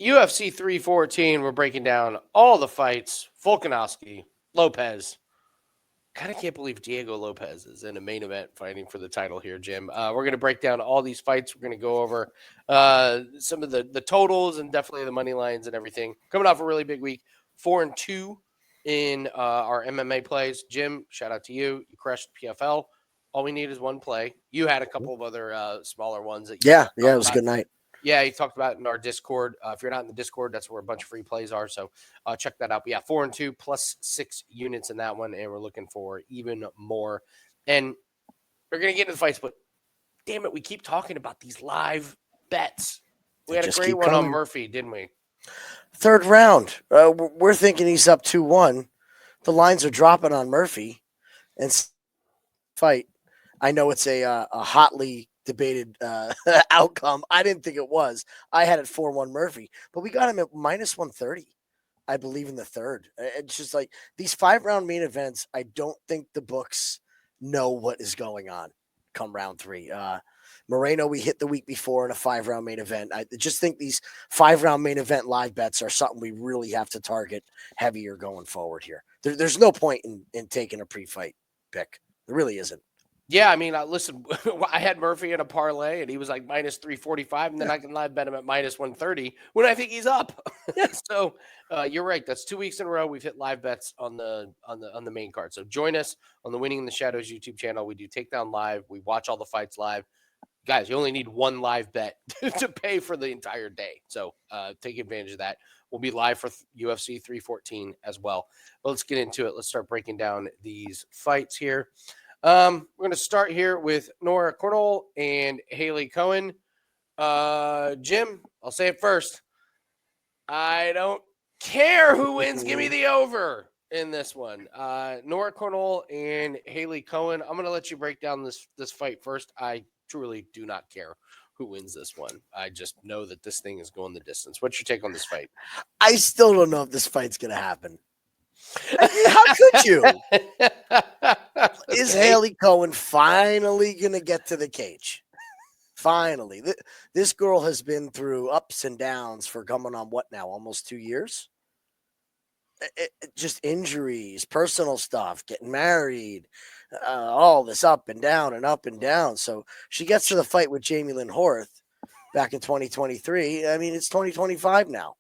UFC 314, we're breaking down all the fights. Volkanovski, Lopes. Kind of can't believe Diego Lopes is in a main event fighting for the title here, Jim. We're going to break down all these fights. We're going to go over some of the totals and definitely the money lines and everything. Coming off a really big week, 4-2 in our MMA plays. Jim, shout out to you. You crushed PFL. All we need is one play. You had a couple of other smaller ones that it was a good night. Yeah, you talked about it in our Discord. If you're not in the Discord, that's where a bunch of free plays are. So check that out. But yeah, 4-2 plus 6 units in that one, and we're looking for even more. And we're gonna get into the fights, but damn it, we keep talking about these live bets. We had a great one on Murphy, didn't we? Third round. We're thinking he's up 2-1. The lines are dropping on Murphy, and fight. I know it's a hotly debated outcome. I didn't think it was. I had it 4-1 Murphy, but we got him at minus 130, I believe, in the third. It's just like these 5-round main events, I don't think the books know what is going on come round 3. Moreno, we hit the week before in a 5-round main event. I just think these 5-round main event live bets are something we really have to target heavier going forward here. There's no point in taking a pre-fight pick. There really isn't. Yeah, I mean, listen, I had Murphy in a parlay, and he was like minus 345, and then I can live bet him at minus 130 when I think he's up. So you're right. That's 2 weeks in a row we've hit live bets on the main card. So join us on the Winning in the Shadows YouTube channel. We do Takedown Live. We watch all the fights live. Guys, you only need one live bet to pay for the entire day. So take advantage of that. We'll be live for UFC 314 as well. But let's get into it. Let's start breaking down these fights here. We're going to start here with Nora Cornolle and Hailey Cowan. Jim, I'll say it first. I don't care who wins. Give me the over in this one. Nora Cornolle and Hailey Cowan. I'm going to let you break down this fight first. I truly do not care who wins this one. I just know that this thing is going the distance. What's your take on this fight? I still don't know if this fight's going to happen. How could you? Is Hailey Cowan finally going to get to the cage? Finally. This girl has been through ups and downs for coming on what now? Almost 2 years? Just injuries, personal stuff, getting married, all this up and down and up and down. So she gets to the fight with Jamie Lynn Horth back in 2023. I mean, it's 2025 now.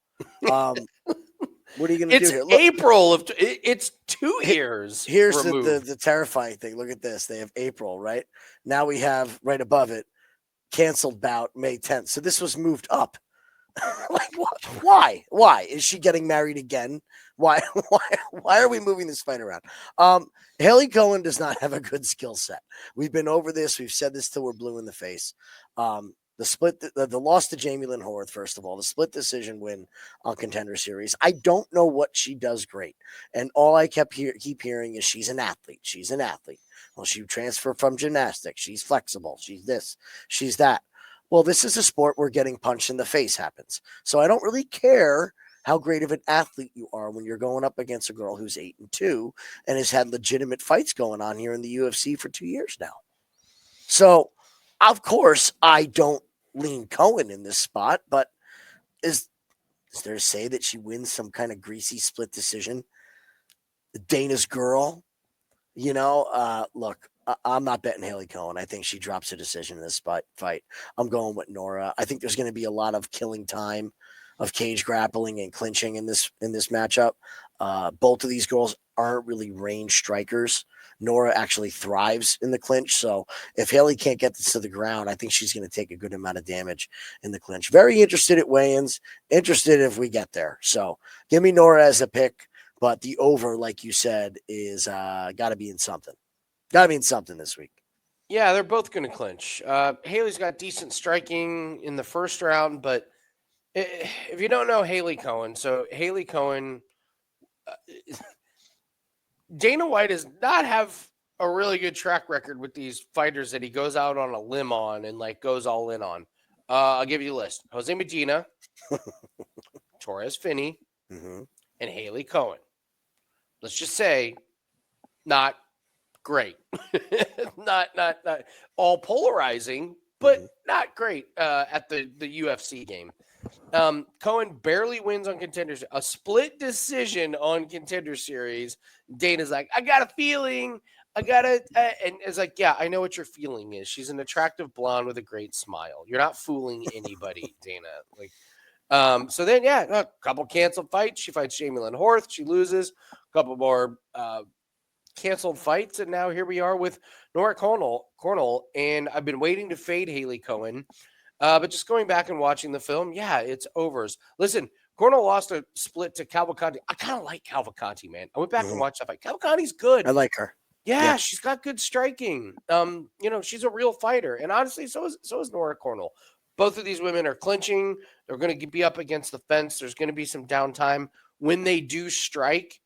What are you going to do here? Look, April of it's 2 years. Here's the terrifying thing. Look at this. They have April, right? Now we have right above it canceled bout May 10th. So this was moved up. Like what? Why is she getting married again? Why are we moving this fight around? Hailey Cowan does not have a good skill set. We've been over this. We've said this till we're blue in the face. The split, the loss to Jamie Lynn Horth, first of all, the split decision win on Contender Series. I don't know what she does great. And all I keep hearing is she's an athlete. She's an athlete. Well, she transferred from gymnastics. She's flexible. She's this. She's that. Well, this is a sport where getting punched in the face happens. So I don't really care how great of an athlete you are when you're going up against a girl who's 8-2 and has had legitimate fights going on here in the UFC for 2 years now. So, of course, I don't lean Cowan in this spot, but is there a say that she wins some kind of greasy split decision? Dana's girl, look, I'm not betting Hailey Cowan. I think she drops a decision in this fight. I'm going with Nora. I think there's going to be a lot of killing time of cage grappling and clinching in this matchup. Both of these girls aren't really range strikers. Nora actually thrives in the clinch. So if Hailey can't get this to the ground, I think she's going to take a good amount of damage in the clinch. Very interested at weigh-ins. Interested if we get there. So give me Nora as a pick, but the over, like you said, is got to be in something. Got to be in something this week. Yeah, they're both going to clinch. Hailey's got decent striking in the first round, but if you don't know Hailey Cowan, so Hailey Cowan, Dana White does not have a really good track record with these fighters that he goes out on a limb on and goes all in on. I'll give you a list: Jose Medina, Torres Finney, and Hailey Cowan. Let's just say, not great, not all polarizing, but not great at the UFC game. Cowan barely wins on Contender. A split decision on Contender Series. Dana's like, I got a feeling. And it's like, yeah, I know what your feeling is. She's an attractive blonde with a great smile. You're not fooling anybody, Dana. So then, yeah, a couple canceled fights. She fights Jamie Lynn Horth. She loses. A couple more canceled fights. And now here we are with Nora Cornolle. And I've been waiting to fade Hailey Cowan. But just going back and watching the film, yeah, it's overs. Listen, Cornolle lost a split to Cavalcanti. I kind of like Cavalcanti, man. I went back and watched that fight. Cavalcanti's good. I like her. Yeah, she's got good striking. She's a real fighter. And honestly, so is Nora Cornolle. Both of these women are clinching. They're going to be up against the fence. There's going to be some downtime. When they do strike,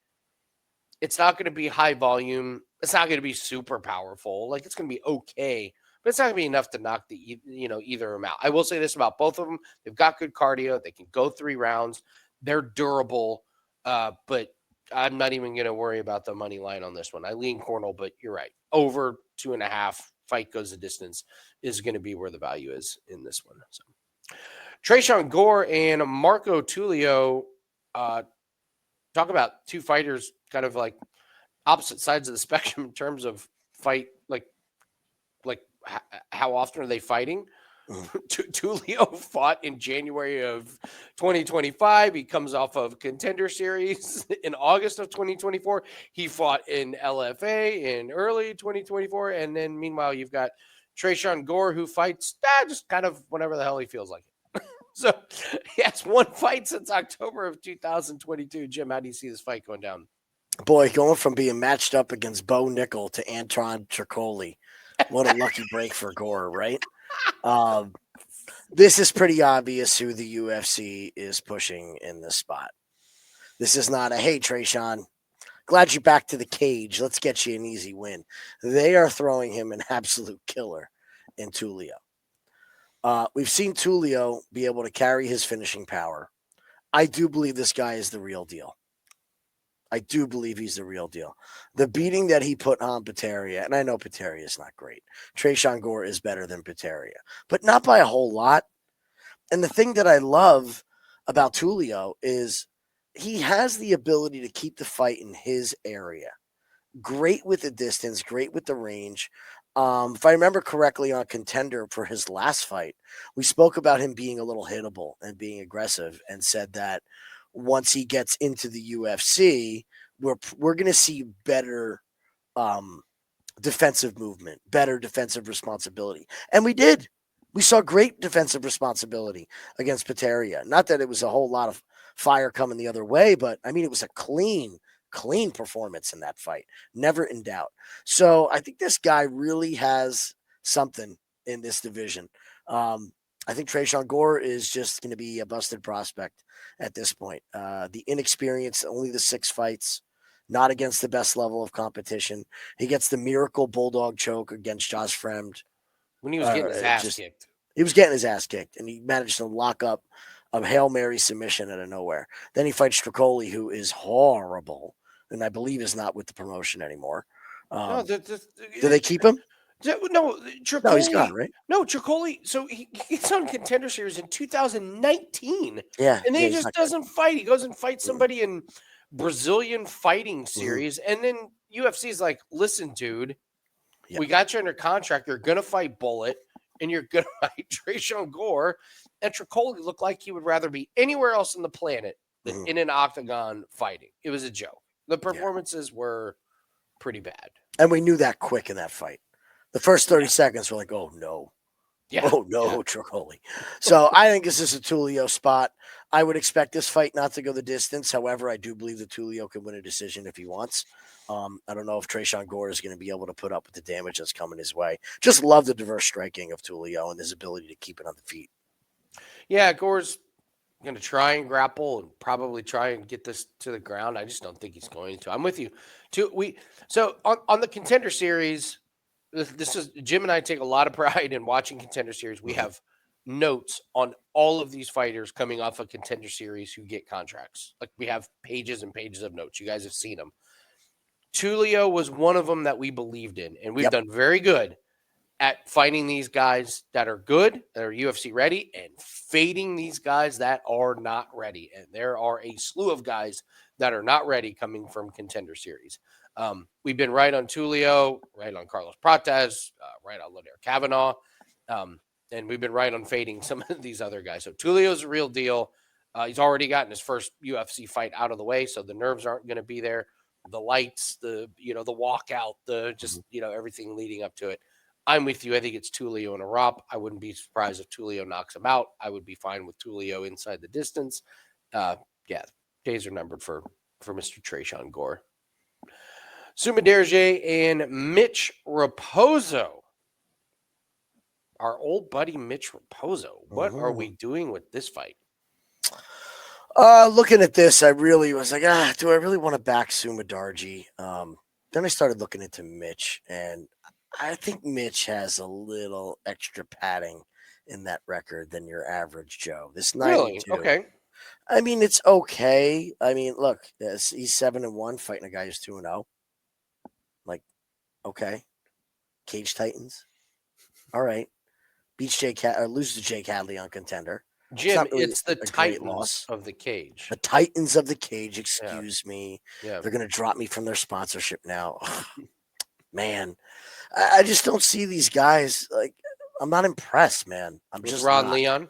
it's not going to be high volume. It's not going to be super powerful. Like, it's going to be okay. But it's not going to be enough to knock either of them out. I will say this about both of them. They've got good cardio. They can go 3 rounds. They're durable. But I'm not even going to worry about the money line on this one. I lean Cornolle, but you're right. Over 2.5, fight goes the distance is going to be where the value is in this one. So, Tresean Gore and Marco Tulio, talk about 2 fighters kind of like opposite sides of the spectrum in terms of fight, like how often are they fighting? Tulio fought in January of 2025. He comes off of Contender Series in August of 2024. He fought in LFA in early 2024. And then meanwhile, you've got Tresean Gore, who fights just kind of whenever the hell he feels like it. So he has 1 fight since October of 2022. Jim, how do you see this fight going down? Boy, going from being matched up against Bo Nickel to Anton Tricoli. What a lucky break for Gore, right? This is pretty obvious who the UFC is pushing in this spot. This is not a, hey, Tresean, glad you're back to the cage. Let's get you an easy win. They are throwing him an absolute killer in Tulio. We've seen Tulio be able to carry his finishing power. I do believe this guy is the real deal. I do believe he's the real deal. The beating that he put on Pateria, and I know Pateria is not great. Tresean Gore is better than Pateria, but not by a whole lot. And the thing that I love about Tulio is he has the ability to keep the fight in his area. Great with the distance, great with the range. If I remember correctly on Contender for his last fight, we spoke about him being a little hittable and being aggressive and said that once he gets into the UFC, we're going to see better defensive movement, better defensive responsibility. And we did. We saw great defensive responsibility against Pateria. Not that it was a whole lot of fire coming the other way, but I mean, it was a clean performance in that fight. Never in doubt. So I think this guy really has something in this division. I think Tresean Gore is just going to be a busted prospect at this point. The inexperience, only the 6 fights, not against the best level of competition. He gets the miracle bulldog choke against Josh Fremd. When he was getting his ass kicked. He was getting his ass kicked, and he managed to lock up a Hail Mary submission out of nowhere. Then he fights Tricoli, who is horrible, and I believe is not with the promotion anymore. Do they keep him? No, Tricoli. No, he's gone, right? No, Tricoli. So he's on Contender Series in 2019. Yeah. And then he just doesn't fight. He goes and fights somebody in Brazilian Fighting Series. And then UFC's like, listen, dude, we got you under contract. You're going to fight Bullet, and you're going to fight Tresean Gore. And Tricoli looked like he would rather be anywhere else on the planet than in an octagon fighting. It was a joke. The performances were pretty bad. And we knew that quick in that fight. The first 30 seconds were like, oh, no. Yeah. Oh, no, Tricoli. So I think this is a Tulio spot. I would expect this fight not to go the distance. However, I do believe that Tulio can win a decision if he wants. I don't know if Tresean Gore is going to be able to put up with the damage that's coming his way. Just love the diverse striking of Tulio and his ability to keep it on the feet. Yeah, Gore's going to try and grapple and probably try and get this to the ground. I just don't think he's going to. I'm with you. So on the Contender Series, this is Jim and I take a lot of pride in watching Contender Series. We have notes on all of these fighters coming off a Contender Series who get contracts. Like, we have pages and pages of notes. You guys have seen them. Tulio was one of them that we believed in, and we've done very good. at finding these guys that are good, that are UFC ready, and fading these guys that are not ready. And there are a slew of guys that are not ready coming from Contender Series. We've been right on Tulio, right on Carlos Prates, right on Lodair Kavanaugh, and we've been right on fading some of these other guys. So Tulio's a real deal. He's already gotten his first UFC fight out of the way, so the nerves aren't going to be there. The lights, the walkout, the just everything leading up to it. I'm with you. I think it's Tulio and a Rop. I wouldn't be surprised if Tulio knocks him out. I would be fine with Tulio inside the distance. Days are numbered for Mr. Tresean Gore. Sumadaerji and Mitch Raposo. Our old buddy Mitch Raposo. What are we doing with this fight? Looking at this, I really was like, do I really want to back Sumadaerji? Then I started looking into Mitch, and I think Mitch has a little extra padding in that record than your average Joe. This 92. Really? Okay. I mean, it's okay. I mean, look, he's 7-1 fighting a guy who's 2-0. Like, okay. Cage Titans. All right. Loses to Jake Hadley on Contender. Jim, it's the Titans of the cage. The Titans of the cage, excuse me. Yeah. They're going to drop me from their sponsorship now. Man, I just don't see these guys. Like, I'm not impressed, man. I'm just Ron not. Leon.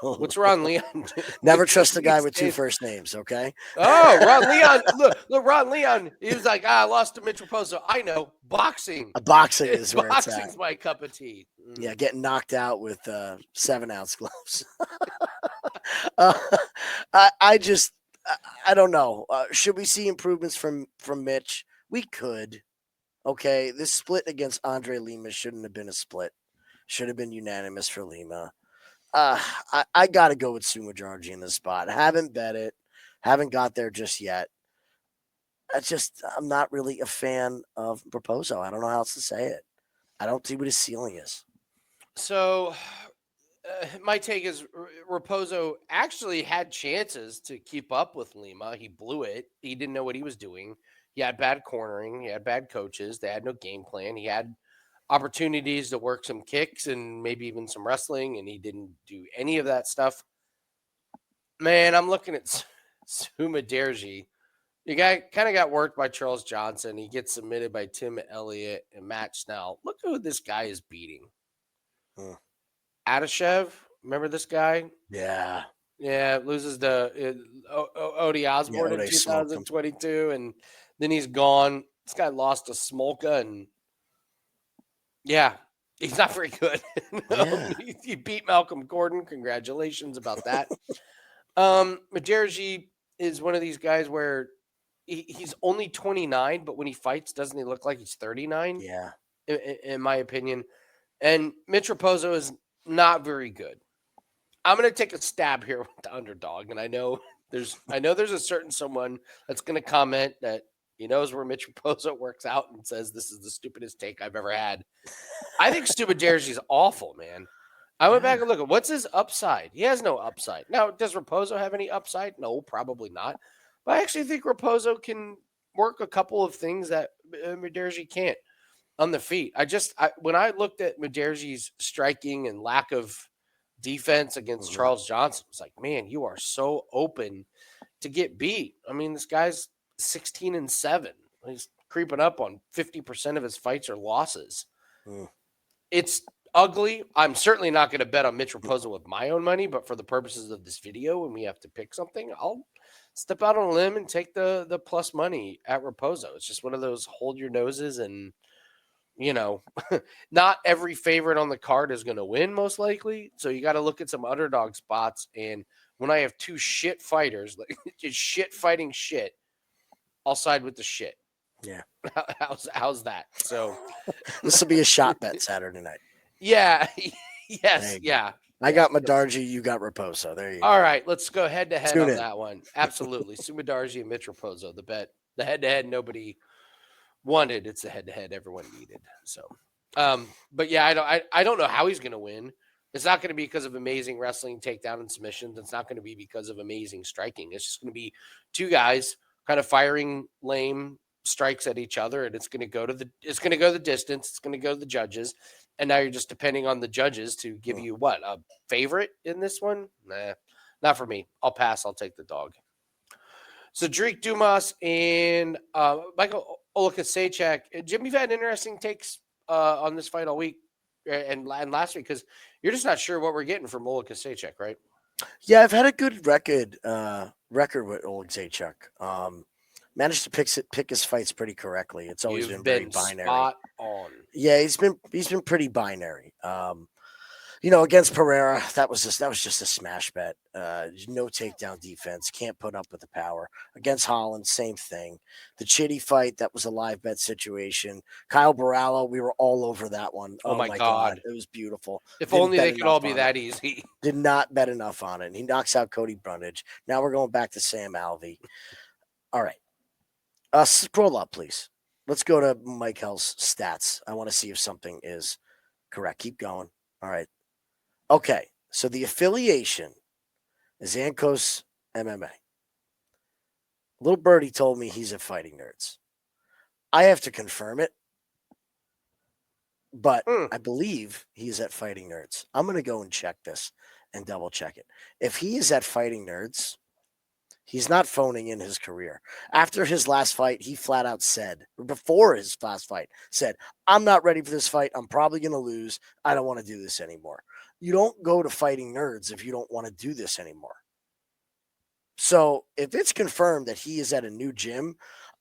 What's Ron Leon? Never trust a guy with two first names, okay? Oh, Ron Leon. Look, Ron Leon. He was like, I lost to Mitch Raposo. I know. Boxing. Boxing is where it's at. Boxing's my cup of tea. Yeah, getting knocked out with 7-ounce gloves. I don't know. Should we see improvements from Mitch? We could. Okay, this split against Andre Lima shouldn't have been a split. Should have been unanimous for Lima. I got to go with Sumadaerji in this spot. Haven't bet it. Haven't got there just yet. I'm not really a fan of Raposo. I don't know how else to say it. I don't see what his ceiling is. So my take is Raposo actually had chances to keep up with Lima. He blew it. He didn't know what he was doing. He had bad cornering. He had bad coaches. They had no game plan. He had opportunities to work some kicks and maybe even some wrestling, and he didn't do any of that stuff. Man, I'm looking at Sumadaerji. The guy kind of got worked by Charles Johnson. He gets submitted by Tim Elliott and Matt Snell. Look who this guy is beating. Adashev, remember this guy? Yeah. Yeah, loses to Odie Osborne in 2022, and then he's gone. This guy lost to Smolka, and yeah, he's not very good. He beat Malcolm Gordon. Congratulations about that. Sumadaerji is one of these guys where he's only 29, but when he fights, doesn't he look like he's 39? Yeah. In my opinion. And Mitch Raposo is not very good. I'm going to take a stab here with the underdog, and I know there's a certain someone that's going to comment that he knows where Mitch Raposo works out and says this is the stupidest take I've ever had. I think Sumadaerji is awful, man. I went back and looked at what's his upside. He has no upside. Now, does Raposo have any upside? No, probably not. But I actually think Raposo can work a couple of things that Sumadaerji can't on the feet. When I looked at Sumadaerji's striking and lack of defense against Charles Johnson, I was like, man, you are so open to get beat. I mean, this guy's 16-7. He's creeping up on 50% of his fights are losses. It's ugly. I'm certainly not going to bet on Mitch Raposo with my own money, but for the purposes of this video, when we have to pick something, I'll step out on a limb and take the plus money at Raposo. It's just one of those hold your noses and, not every favorite on the card is going to win most likely. So you got to look at some underdog spots. And when I have two shit fighters, like just shit fighting shit, I'll side with the shit. Yeah. How's that? So this will be a shot bet Saturday night. Yeah. Yes. Yeah. I got Sumadaerji. You got Raposo. There you go. All right. Let's go head to head on that one. Absolutely. Sumadaerji and Mitch Raposo. The bet, the head to head, nobody wanted. It's the head to head everyone needed. So, but yeah, I don't know how he's going to win. It's not going to be because of amazing wrestling, takedown, and submissions. It's not going to be because of amazing striking. It's just going to be two guys kind of firing lame strikes at each other, and it's going to go the distance. It's going to go to the judges, and now you're just depending on the judges to give you what, a favorite in this one. Nah, not for me. I'll pass. I'll take the dog. Sedriques, Dumas, and Michael Oleksiejcuk. Jim, you've had interesting takes on this fight all week and last week, because you're just not sure what we're getting from Oleksiejcuk, right? Yeah, I've had a good record with Oleksiejcuk. Managed to pick his fights pretty correctly. It's always been very binary. Spot on. Yeah, he's been pretty binary. Against Pereira, that was just a smash bet. No takedown defense, can't put up with the power. Against Holland, same thing. The Chitty fight, that was a live bet situation. Kyle Barallo, we were all over that one. Oh my God. It was beautiful. If only they could all be that easy. Did not bet enough on it. He knocks out Cody Brundage. Now we're going back to Sam Alvey. All right. Scroll up, please. Let's go to Mike Hell's stats. I want to see if something is correct. Keep going. All right. Okay. So the affiliation is Ankos MMA. Little Birdie told me he's at Fighting Nerds. I have to confirm it, but I believe he's at Fighting Nerds. I'm going to go and check this and double check it. If he is at Fighting Nerds, he's not phoning in his career. After his last fight, he flat out said, before his last fight, said, I'm not ready for this fight. I'm probably going to lose. I don't want to do this anymore. You don't go to Fighting Nerds if you don't want to do this anymore. So if it's confirmed that he is at a new gym,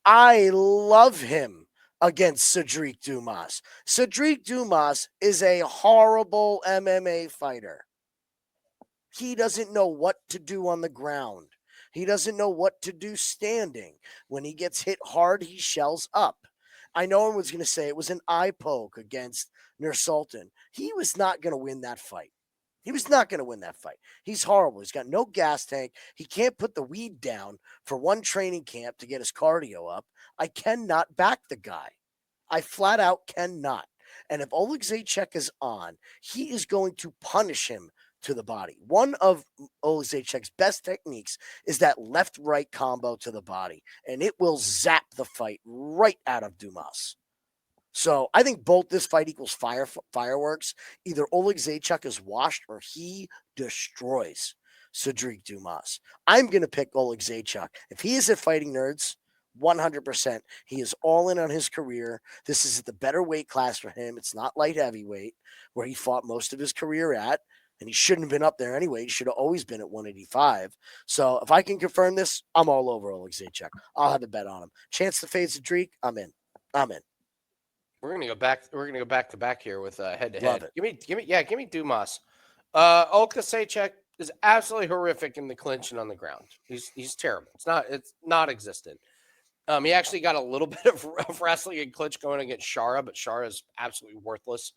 I love him against Sedriques Dumas. Sedriques Dumas is a horrible MMA fighter. He doesn't know what to do on the ground. He doesn't know what to do standing. When he gets hit hard, he shells up. I know one was going to say it was an eye poke against Nursultan. He was not going to win that fight. He's horrible. He's got no gas tank. He can't put the weed down for one training camp to get his cardio up. I cannot back the guy. I flat out cannot. And if Oleksiejcuk is on, he is going to punish him to the body. One of Oleksiejczuk's best techniques is that left-right combo to the body, and it will zap the fight right out of Dumas. So I think both this fight equals fireworks. Either Oleksiejcuk is washed or he destroys Sedriques Dumas. I'm going to pick Oleksiejcuk. If he is at Fighting Nerds, 100%, he is all in on his career. This is the better weight class for him. It's not light heavyweight, where he fought most of his career at, and he shouldn't have been up there anyway. He should have always been at 185. So if I can confirm this, I'm all over Oleksiejcuk. I'll have a bet on him. Chance to fade Sedriques, I'm in. We're gonna go back. We're gonna go back to back here with head to Love head. it. Give me Dumas. Oleksiejcuk is absolutely horrific in the clinch and on the ground. He's terrible. It's not existent. He actually got a little bit of wrestling and clinch going against Shara, but Shara is absolutely worthless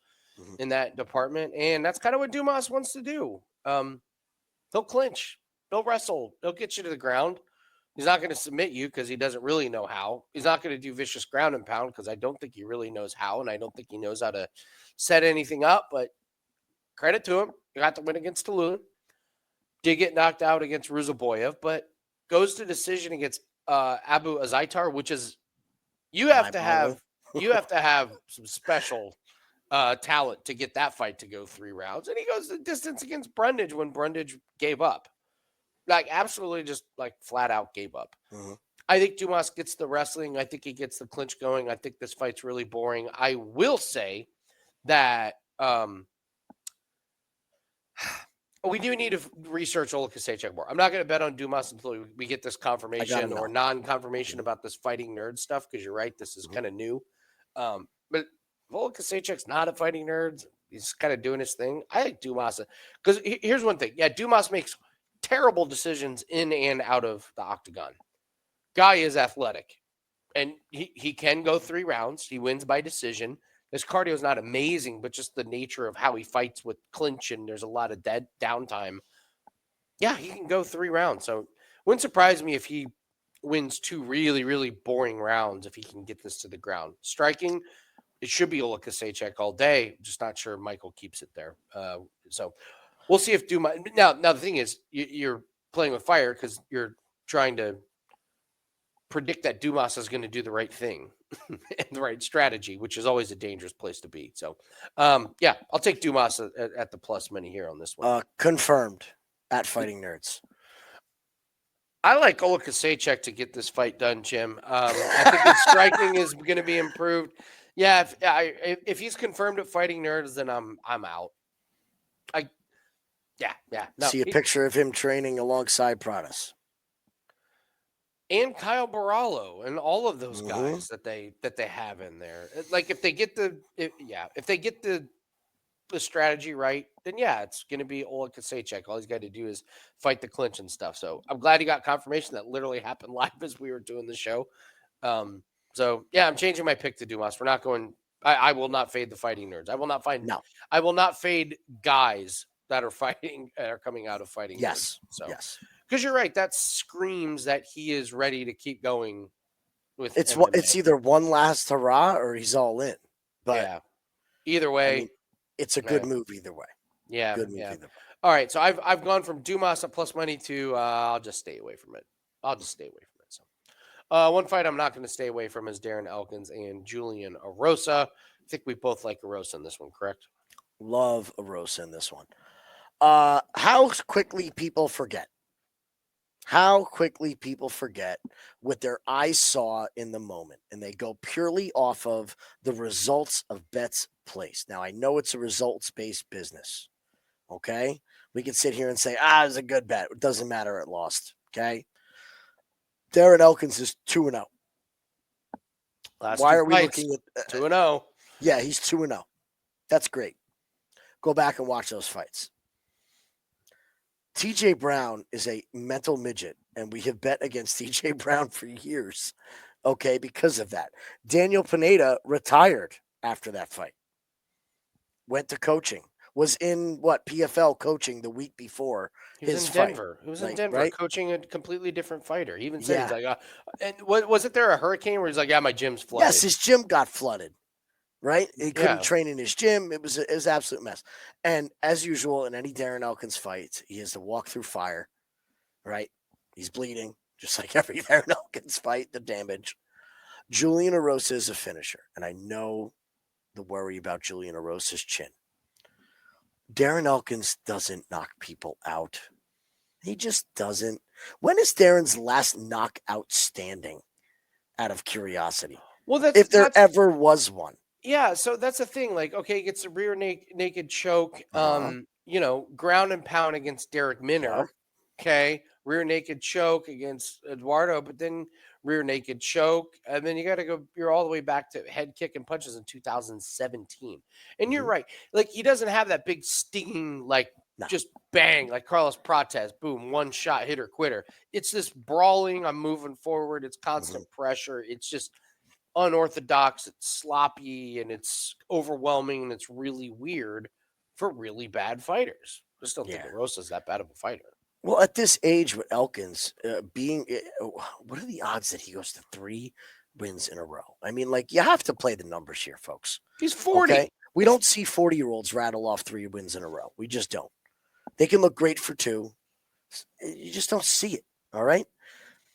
in that department, and that's kind of what Dumas wants to do. He'll clinch, he'll wrestle, he'll get you to the ground. He's not going to submit you because he doesn't really know how. He's not going to do vicious ground and pound because I don't think he really knows how, and I don't think he knows how to set anything up. But credit to him, he got the win against Tulio. Did get knocked out against Ruzaboyev, but goes to decision against Abu Azaitar, which is you have to have some special talent to get that fight to go 3 rounds. And he goes the distance against Brundage when Brundage gave up. Like, absolutely just, like, flat out gave up. I think Dumas gets the wrestling. I think he gets the clinch going. I think this fight's really boring. I will say that we do need to research Oleksiejcuk more. I'm not going to bet on Dumas until we get this confirmation or non-confirmation about this Fighting Nerd stuff, because you're right, this is kind of new. But Oleksiejczuk's not a Fighting Nerd. He's kind of doing his thing. I like Dumas. Because here's one thing. Yeah, Dumas makes terrible decisions in and out of the octagon. Guy is athletic, and he can go 3 rounds. He wins by decision. His cardio is not amazing, but just the nature of how he fights with clinch and there's a lot of dead downtime. Yeah, he can go 3 rounds. So wouldn't surprise me if he wins 2 really, really boring rounds if he can get this to the ground. Striking, it should be Oleksiejcuk all day. Just not sure Michael keeps it there. So we'll see if Dumas. Now the thing is, you're playing with fire because you're trying to predict that Dumas is going to do the right thing and the right strategy, which is always a dangerous place to be. So, yeah, I'll take Dumas at the plus money here on this one. Confirmed at Fighting Nerds. I like Oleksiejcuk to get this fight done, Jim. I think his striking is going to be improved. Yeah, if he's confirmed at Fighting Nerds, then I'm out. No. See a picture of him training alongside Pradas. And Kyle Barallo and all of those guys that they have in there. Like if they get the strategy right, then yeah, it's going to be Oleksiejcuk. All he's got to do is fight the clinch and stuff. So I'm glad he got confirmation that literally happened live as we were doing the show. So yeah, I'm changing my pick to Dumas. We're not going. I will not fade the Fighting Nerds. I will not I will not fade guys that are fighting are coming out of Fighting Nerds. So yes. Because you're right, that screams that he is ready to keep going with it's MMA. It's either one last hurrah or he's all in. But yeah, either way, I mean, it's a good move either way. Yeah, good move either way. All right, so I've gone from Dumas at plus money to I'll just stay away from it. So one fight I'm not going to stay away from is Darren Elkins and Julian Erosa. I think we both like Erosa in this one, correct? Love Erosa in this one. How quickly people forget. How quickly people forget what their eyes saw in the moment, and they go purely off of the results of bets placed. Now, I know it's a results-based business, okay? We can sit here and say, it was a good bet. It doesn't matter, it lost, okay? Darren Elkins is 2-0. Why are we looking at 2-0? Yeah, he's 2-0. That's great. Go back and watch those fights. TJ Brown is a mental midget, and we have bet against TJ Brown for years, okay, because of that. Daniel Pineda retired after that fight, went to coaching, was in PFL coaching the week before his fight. He was in Denver coaching a completely different fighter. He even said, he's like, and wasn't there a hurricane where he's like, my gym's flooded? Yes, his gym got flooded. Right? He couldn't train in his gym. It was an absolute mess. And as usual, in any Darren Elkins fight, he has to walk through fire, right? He's bleeding, just like every Darren Elkins fight, the damage. Julian Erosa is a finisher, and I know the worry about Julian Erosa's chin. Darren Elkins doesn't knock people out. He just doesn't. When is Darren's last knockout standing, out of curiosity? Well, if there ever was one. Yeah, so that's the thing. Like, okay, he gets a rear naked choke, ground and pound against Derek Minner. Okay, rear naked choke against Eduardo, but then rear naked choke, and then you got to go. You're all the way back to head kick and punches in 2017. And you're right. Like, he doesn't have that big stinging, just bang, like Carlos Prates, boom, one shot hitter quitter. It's this brawling. I'm moving forward. It's constant pressure. It's just unorthodox, it's sloppy, and it's overwhelming, and it's really weird for really bad fighters. I just don't think Erosa's that bad of a fighter. Well, at this age with Elkins what are the odds that he goes to 3 wins in a row? I mean, you have to play the numbers here, folks. He's 40. Okay? We don't see 40-year-olds rattle off 3 wins in a row. We just don't. They can look great for 2. You just don't see it, all right?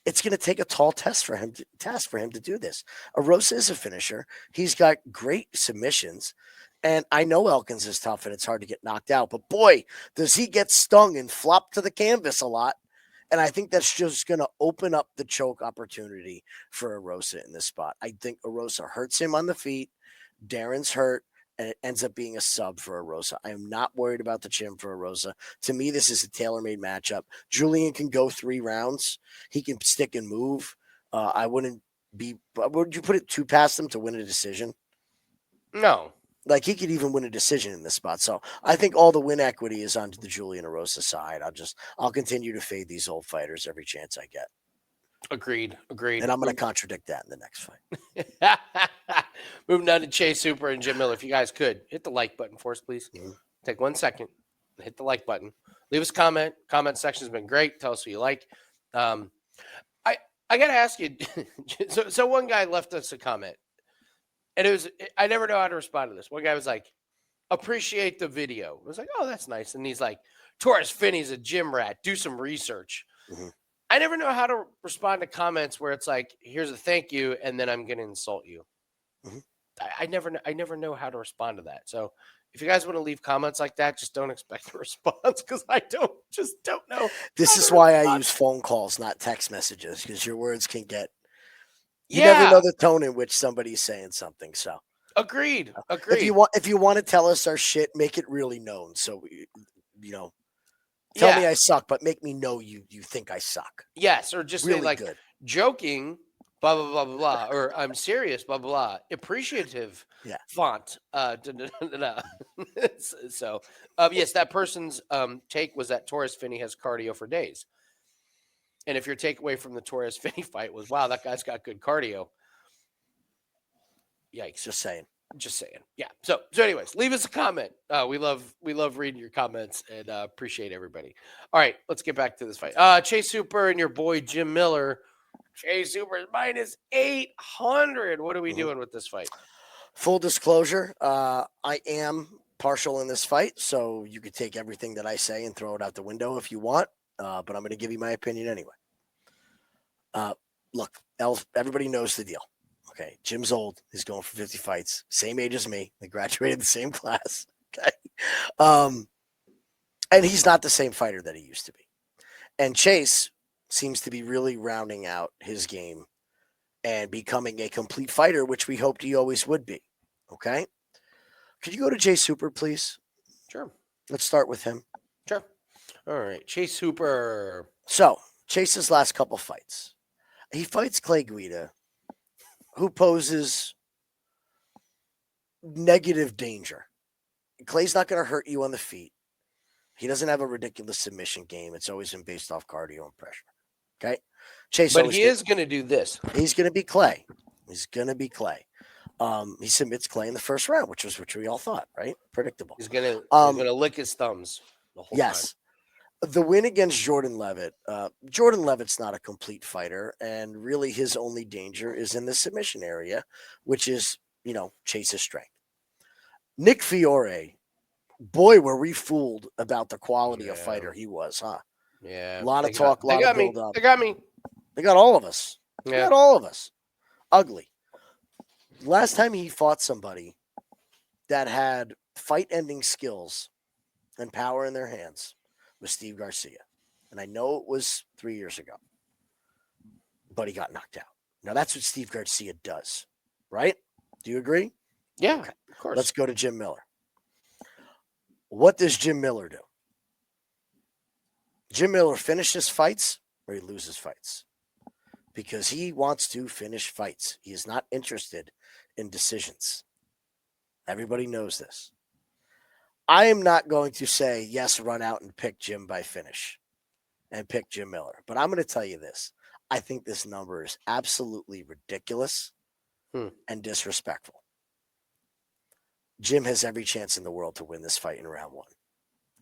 It's going to take a tall task for him to do this. Erosa is a finisher. He's got great submissions. And I know Elkins is tough and it's hard to get knocked out. But boy, does he get stung and flop to the canvas a lot. And I think that's just going to open up the choke opportunity for Erosa in this spot. I think Erosa hurts him on the feet. Darren's hurt. And it ends up being a sub for Erosa. I am not worried about the chin for Erosa. To me, this is a tailor-made matchup. Julian can go 3 rounds. He can stick and move. Would you put it too past him to win a decision? No. He could even win a decision in this spot. So I think all the win equity is on the Julian Erosa side. I'll continue to fade these old fighters every chance I get. Agreed. And I'm going to contradict that in the next fight. Moving on to Chase Super and Jim Miller. If you guys could, hit the like button for us, please. Take 1 second. Hit the like button. Leave us a comment. Comment section has been great. Tell us who you like. I got to ask you. So one guy left us a comment. And I never know how to respond to this. One guy was like, appreciate the video. I was like, oh, that's nice. And he's like, Torres Finney's a gym rat. Do some research. I never know how to respond to comments where it's like, here's a thank you, and then I'm going to insult you. Mhm. I never know how to respond to that. So if you guys want to leave comments like that, just don't expect a response because I don't know. This is why I use phone calls, not text messages, because your words can get. You never Yeah, know the tone in which somebody's saying something. So agreed. if you want to tell us our shit, make it really known. So tell me I suck, but make me know you think I suck. Yes, or just Really say like good. joking, blah blah blah blah blah, or I'm serious, blah blah blah. Appreciative Yeah. font. So yes, that person's take was that Torres Finney has cardio for days. And if your takeaway from the Torres Finney fight was, wow, that guy's got good cardio. Yikes. Just saying. Yeah. So anyways, leave us a comment. We love reading your comments and appreciate everybody. All right, let's get back to this fight. Chase Hooper and your boy Jim Miller. Chase Hooper is minus 800. What are we doing with this fight? Full disclosure, I am partial in this fight, so you could take everything that I say and throw it out the window if you want. But I'm going to give you my opinion anyway. Look, everybody knows the deal. Okay, Jim's old. He's going for 50 fights. Same age as me. They graduated the same class. Okay. And he's not the same fighter that he used to be. And Chase seems to be really rounding out his game and becoming a complete fighter, which we hoped he always would be. Okay. Could you go to Chase Hooper, please? Sure. Let's start with him. Sure. All right. Chase Hooper. So, Chase's last couple fights. He fights Clay Guida, who poses negative danger. Clay's not going to hurt you on the feet. He doesn't have a ridiculous submission game. It's always been based off cardio and pressure. Okay? Chase, but he is going to do this. He's going to be Clay. He submits Clay in the first round, which we all thought, right? Predictable. He's going to lick his thumbs the whole time. The win against Jordan Levitt. Jordan Levitt's not a complete fighter, and really his only danger is in the submission area, which is, Chase's strength. Nick Fiore, boy, were we fooled about the quality of fighter he was, huh? Yeah. A lot of talk, a lot of build up. They got me. They got all of us. Yeah. They got all of us. Ugly. Last time he fought somebody that had fight-ending skills and power in their hands was Steve Garcia. And I know it was 3 years ago, but he got knocked out. Now, that's what Steve Garcia does, right? Do you agree? Yeah, okay. Of course. Let's go to Jim Miller. What does Jim Miller do? Jim Miller finishes fights or he loses fights because he wants to finish fights. He is not interested in decisions. Everybody knows this. I am not going to say, yes, run out and pick Jim by finish and pick Jim Miller. But I'm going to tell you this. I think this number is absolutely ridiculous and disrespectful. Jim has every chance in the world to win this fight in round one.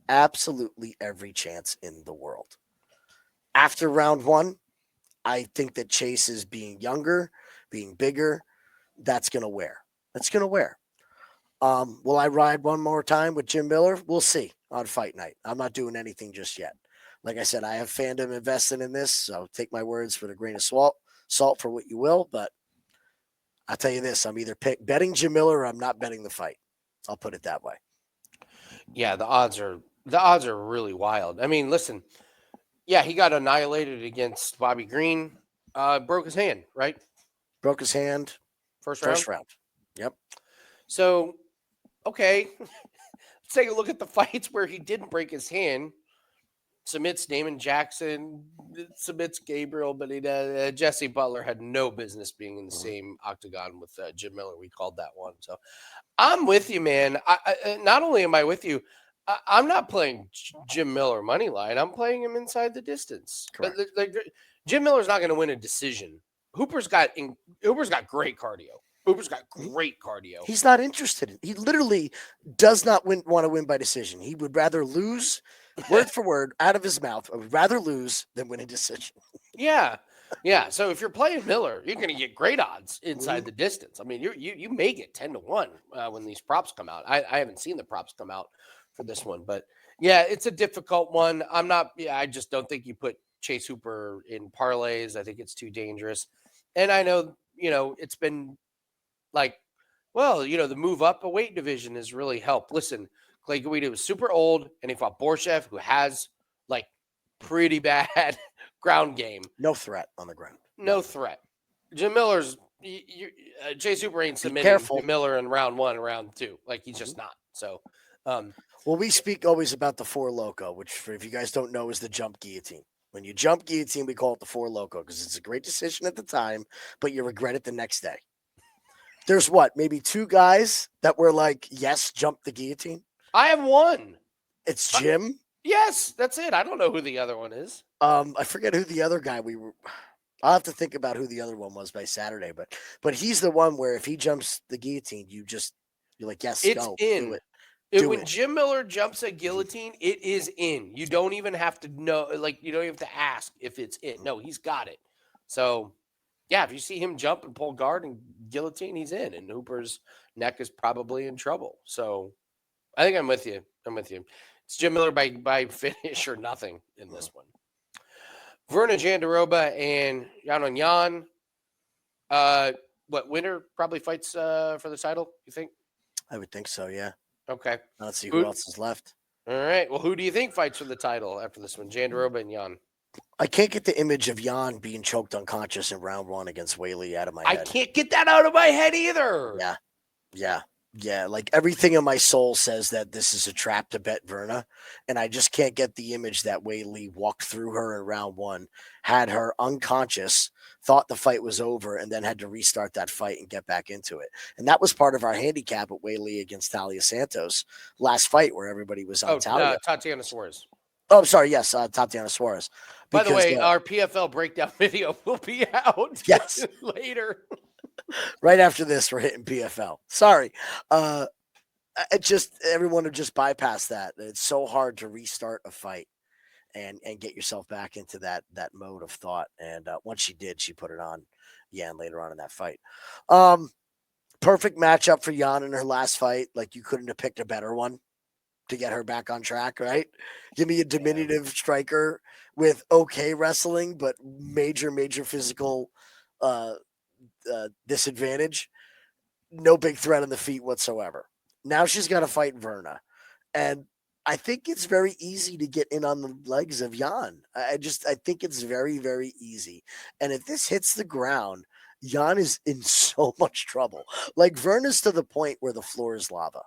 Absolutely every chance in the world. After round one, I think that Chase is being younger, being bigger. That's going to wear. Will I ride one more time with Jim Miller? We'll see on fight night. I'm not doing anything just yet. Like I said, I have fandom invested in this, so take my words with a grain of salt for what you will. But I'll tell you this: I'm either betting Jim Miller or I'm not betting the fight. I'll put it that way. Yeah, the odds are really wild. I mean, listen, yeah, he got annihilated against Bobby Green. Broke his hand, right? Broke his hand. First round. Yep. So, okay, let's take a look at the fights where he didn't break his hand. Submits Damon Jackson, submits Gabriel, but Jesse Butler had no business being in the same octagon with Jim Miller. We called that one. So I'm with you, man. I not only am I with you, I'm not playing Jim Miller money line. I'm playing him inside the distance. Correct. Jim Miller's not going to win a decision. Hooper's got great cardio. Hooper's got great cardio. He's not interested. He literally does not want to win by decision. He would rather lose, word for word, out of his mouth. I would rather lose than win a decision. Yeah. So if you're playing Miller, you're going to get great odds inside the distance. I mean, you may get 10-1 when these props come out. I haven't seen the props come out for this one, but yeah, it's a difficult one. I just don't think you put Chase Hooper in parlays. I think it's too dangerous. And I know, it's been like, well, the move up a weight division has really helped. Listen, Clay Guida was super old, and he fought Borshev, who has like pretty bad ground game. No threat on the ground. No threat. Jim Miller's Chase Hooper ain't submitting Jim Miller in round 1 and round 2. Like, he's just not. So, well, we speak always about the Four Loco, which, if you guys don't know, is the jump guillotine. When you jump guillotine, we call it the Four Loco because it's a great decision at the time, but you regret it the next day. There's maybe 2 guys that were like, yes, jump the guillotine. I have one. It's Jim. Yes, that's it. I don't know who the other one is. I forget who the other guy I'll have to think about who the other one was by Saturday, but he's the one where if he jumps the guillotine, you're like, yes, it's go, in. Do it. When Jim Miller jumps a guillotine, it is in. You don't even have to know, you don't have to ask if it's in. No, he's got it. So, yeah, if you see him jump and pull guard and guillotine, he's in. And Hooper's neck is probably in trouble. So, I think I'm with you. It's Jim Miller by finish or nothing in this one. Virna Jandiroba and Xiaonan. Winner probably fights for the title, you think? I would think so, yeah. Okay. Let's see who else is left. All right. Well, who do you think fights for the title after this one? Jandiroba and Jan. I can't get the image of Jan being choked unconscious in round 1 against Hailey out of my head. I can't get that out of my head either. Yeah. Like, everything in my soul says that this is a trap to bet Virna, and I just can't get the image that Hailey walked through her in round 1, had her unconscious, thought the fight was over, and then had to restart that fight and get back into it. And that was part of our handicap at Hailey against Talia Santos last fight, where everybody was on Talia. Tatiana Suarez. Oh, I'm sorry. Yes, Tatiana Suarez. By the way, our PFL breakdown video will be out later. Right after this, we're hitting PFL. Sorry. Everyone would just bypass that. It's so hard to restart a fight and get yourself back into that mode of thought. And once she did, she put it on Yan later on in that fight. Perfect matchup for Yan in her last fight. Like, you couldn't have picked a better one to get her back on track, right? Give me a diminutive striker with okay wrestling, but major physical disadvantage. No big threat on the feet whatsoever. Now she's got to fight Virna. And I think it's very easy to get in on the legs of Yan. I think it's very, very easy. And if this hits the ground, Yan is in so much trouble. Like, Virna's to the point where the floor is lava.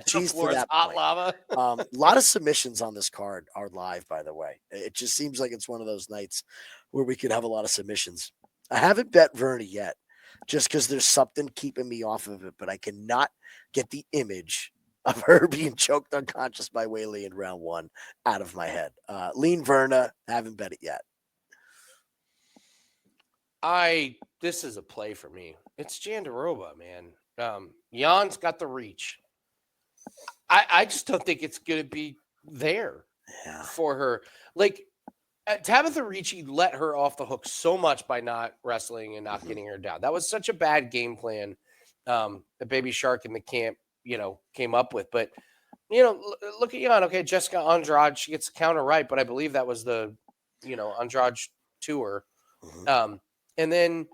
She's to that hot point. lava. A lot of submissions on this card are live, by the way. It just seems like it's one of those nights where we could have a lot of submissions. I haven't bet Virna yet, just because there's something keeping me off of it, but I cannot get the image of her being choked unconscious by Hailey in round 1 out of my head. Lean Virna, haven't bet it yet. This is a play for me. It's Jandiroba, man. Jan's got the reach. I just don't think it's going to be there for her. Like, Tabitha Ricci let her off the hook so much by not wrestling and not getting her down. That was such a bad game plan that Baby Shark in the camp, came up with. But, look at Jan. Okay, Jessica Andrade, she gets the counter right, but I believe that was the, Andrade tour. And then,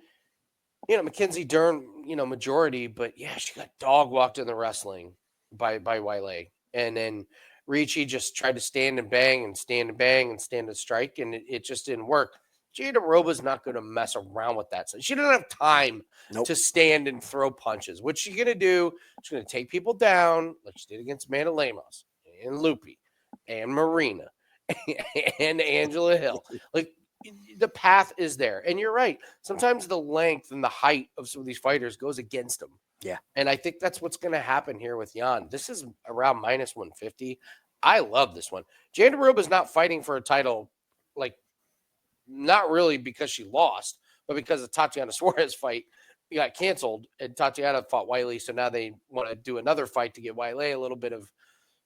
Mackenzie Dern, majority, but she got dog walked in the wrestling by Hailey. And then Ricci just tried to stand and bang and stand and bang and stand and strike, and it just didn't work. Jandiroba's not going to mess around with that. So she doesn't have time to stand and throw punches. What's she going to do? She's going to take people down like she did against Amanda Lemos and Lupi and Marina and Angela Hill. Like, the path is there. And you're right. Sometimes the length and the height of some of these fighters goes against them. Yeah. And I think that's what's going to happen here with Jan. This is around minus 150. I love this one. Jandiroba's not fighting for a title, like, not really because she lost, but because the Tatiana Suarez fight got canceled and Tatiana fought Hailey. So now they want to do another fight to get Hailey a little bit of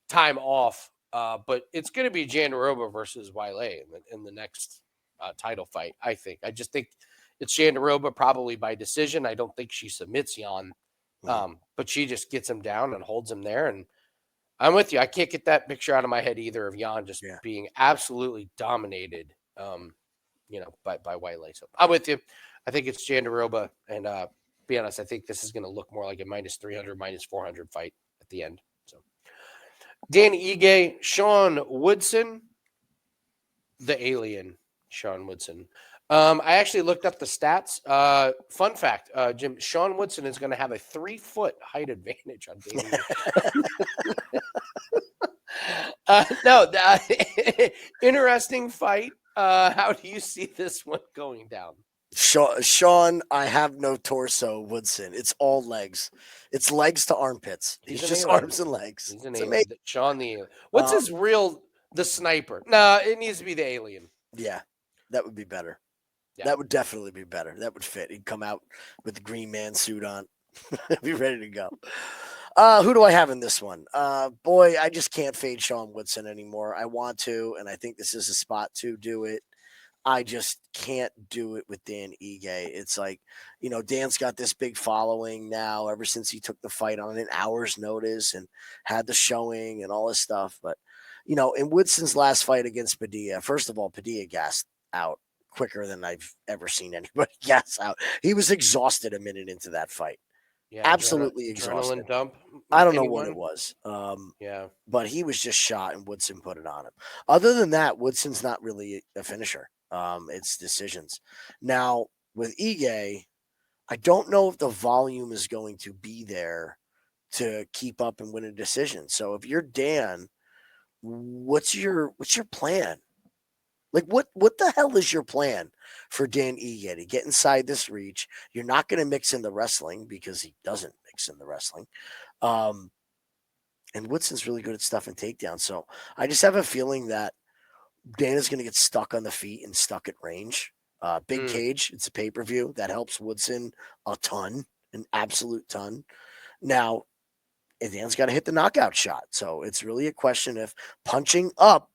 time off. But it's going to be Jandiroba versus Hailey in the next title fight, I think. I just think it's Jandiroba probably by decision. I don't think she submits Jan. But she just gets him down and holds him there. And I'm with you. I can't get that picture out of my head either of Jan just being absolutely dominated by Wiley. So I'm with you. I think it's Jandiroba, and be honest, I think this is going to look more like a minus 300, minus 400 fight at the end. So Dan Ige, Sean Woodson, the alien, Sean Woodson. I actually looked up the stats. Fun fact, Jim, Sean Woodson is going to have a 3-foot height advantage on Dan Ige. No, interesting fight. How do you see this one going down? Sean, I have no torso, Woodson. It's all legs. It's legs to armpits. He's just alien. arms and legs. He's an alien. Sean the alien. What's his real, the sniper? No, it needs to be the alien. Yeah, that would be better. Yeah. That would definitely be better. That would fit. He'd come out with the green man suit on. Be ready to go. Who do I have in this one? Boy, I just can't fade Sean Woodson anymore. I want to, and I think this is a spot to do it. I just can't do it with Dan Ige. It's like, Dan's got this big following now ever since he took the fight on an hour's notice and had the showing and all this stuff. But, in Woodson's last fight against Padilla, first of all, Padilla gassed out quicker than I've ever seen anybody gas out. He was exhausted a minute into that fight. Yeah, absolutely exhausted. Dump. I don't know what it was. Yeah. But he was just shot and Woodson put it on him. Other than that, Woodson's not really a finisher. It's decisions. Now, with Ige, I don't know if the volume is going to be there to keep up and win a decision. So if you're Dan, what's your plan? Like what the hell is your plan for Dan Ige to get inside this reach? You're not going to mix in the wrestling because he doesn't mix in the wrestling. And Woodson's really good at stuffing takedowns. So I just have a feeling that Dana's going to get stuck on the feet and stuck at range. Big cage, it's a pay-per-view. That helps Woodson a ton, an absolute ton. Now, Dan's got to hit the knockout shot. So it's really a question of punching up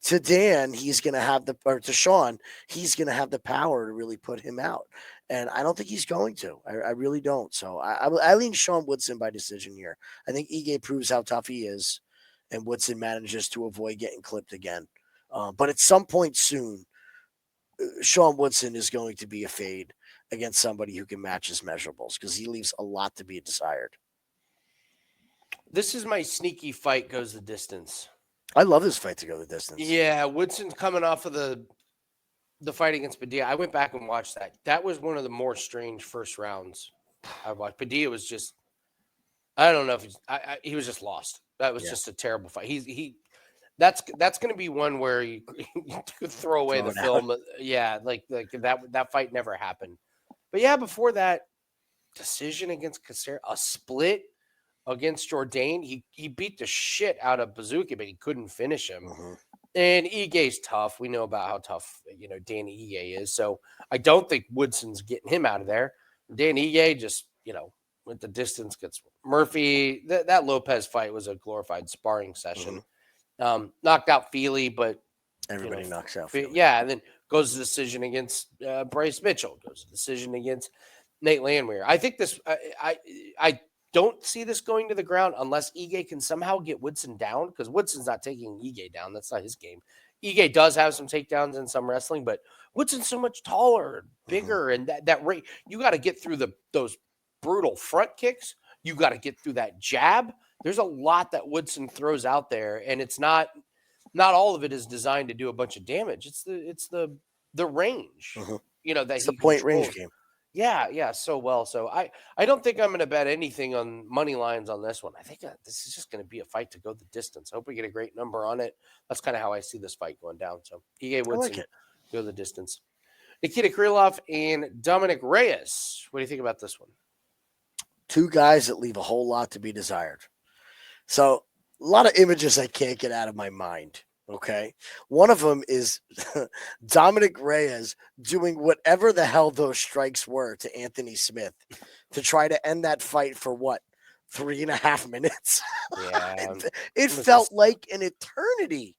to Dan, he's going to have to Sean, he's going to have the power to really put him out. And I don't think he's going to. I really don't. So I lean Sean Woodson by decision here. I think Ige proves how tough he is, and Woodson manages to avoid getting clipped again. But at some point soon, Sean Woodson is going to be a fade against somebody who can match his measurables because he leaves a lot to be desired. This is my sneaky fight goes the distance. I love this fight to go the distance. Yeah, Woodson's coming off of the fight against Padilla. I went back and watched that. That was one of the more strange first rounds I watched. Padilla was just, I don't know if he was just lost. That was just a terrible fight. That's going to be one where you could throw away the film. Yeah, like that fight never happened. But yeah, before that, decision against Caceres, a split against Jourdain. He beat the shit out of Bazooka, but he couldn't finish him. Mm-hmm. And Ige's tough. We know about how tough, Danny Ige is. So I don't think Woodson's getting him out of there. Danny Ige just, with the distance gets Murphy. That Lopes fight was a glorified sparring session. Mm-hmm. Knocked out Feely, but everybody knocks out Feely. Yeah, and then goes to decision against Bryce Mitchell. Goes to decision against Nate Landwehr. I think this. I don't see this going to the ground unless Ige can somehow get Woodson down, because Woodson's not taking Ige down. That's not his game. Ige does have some takedowns in some wrestling, but Woodson's so much taller, bigger, and that rate, you got to get through those brutal front kicks. You got to get through that jab. There's a lot that Woodson throws out there, and it's not all of it is designed to do a bunch of damage. It's the range, that it's the point range game. Yeah, so well. So I don't think I'm going to bet anything on money lines on this one. I think this is just going to be a fight to go the distance. I hope we get a great number on it. That's kind of how I see this fight going down. So Ige Woodson, go the distance. Nikita Krylov and Dominick Reyes. What do you think about this one? Two guys that leave a whole lot to be desired. So a lot of images I can't get out of my mind. Okay. One of them is Dominick Reyes doing whatever the hell those strikes were to Anthony Smith to try to end that fight for 3.5 minutes. Yeah. it felt like an eternity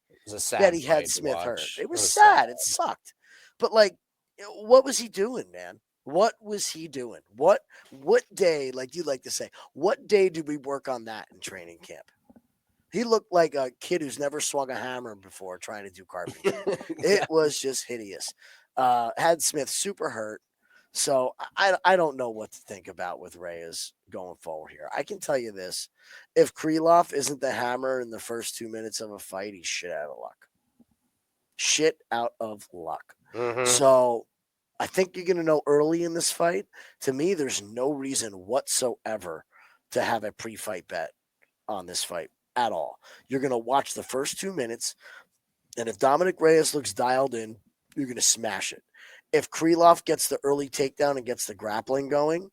that he had Smith hurt. It was sad. It sucked. But what was he doing, man? What was he doing? What day, like you like to say, what day did we work on that in training camp? He looked like a kid who's never swung a hammer before trying to do carpentry. It was just hideous. Had Smith super hurt. So I don't know what to think about with Reyes going forward here. I can tell you this. If Krylov isn't the hammer in the first 2 minutes of a fight, he's shit out of luck. Shit out of luck. Mhm. So I think you're going to know early in this fight. To me, there's no reason whatsoever to have a pre-fight bet on this fight at all. You're going to watch the first 2 minutes, and if Dominick Reyes looks dialed in, you're going to smash it. If Krylov gets the early takedown and gets the grappling going,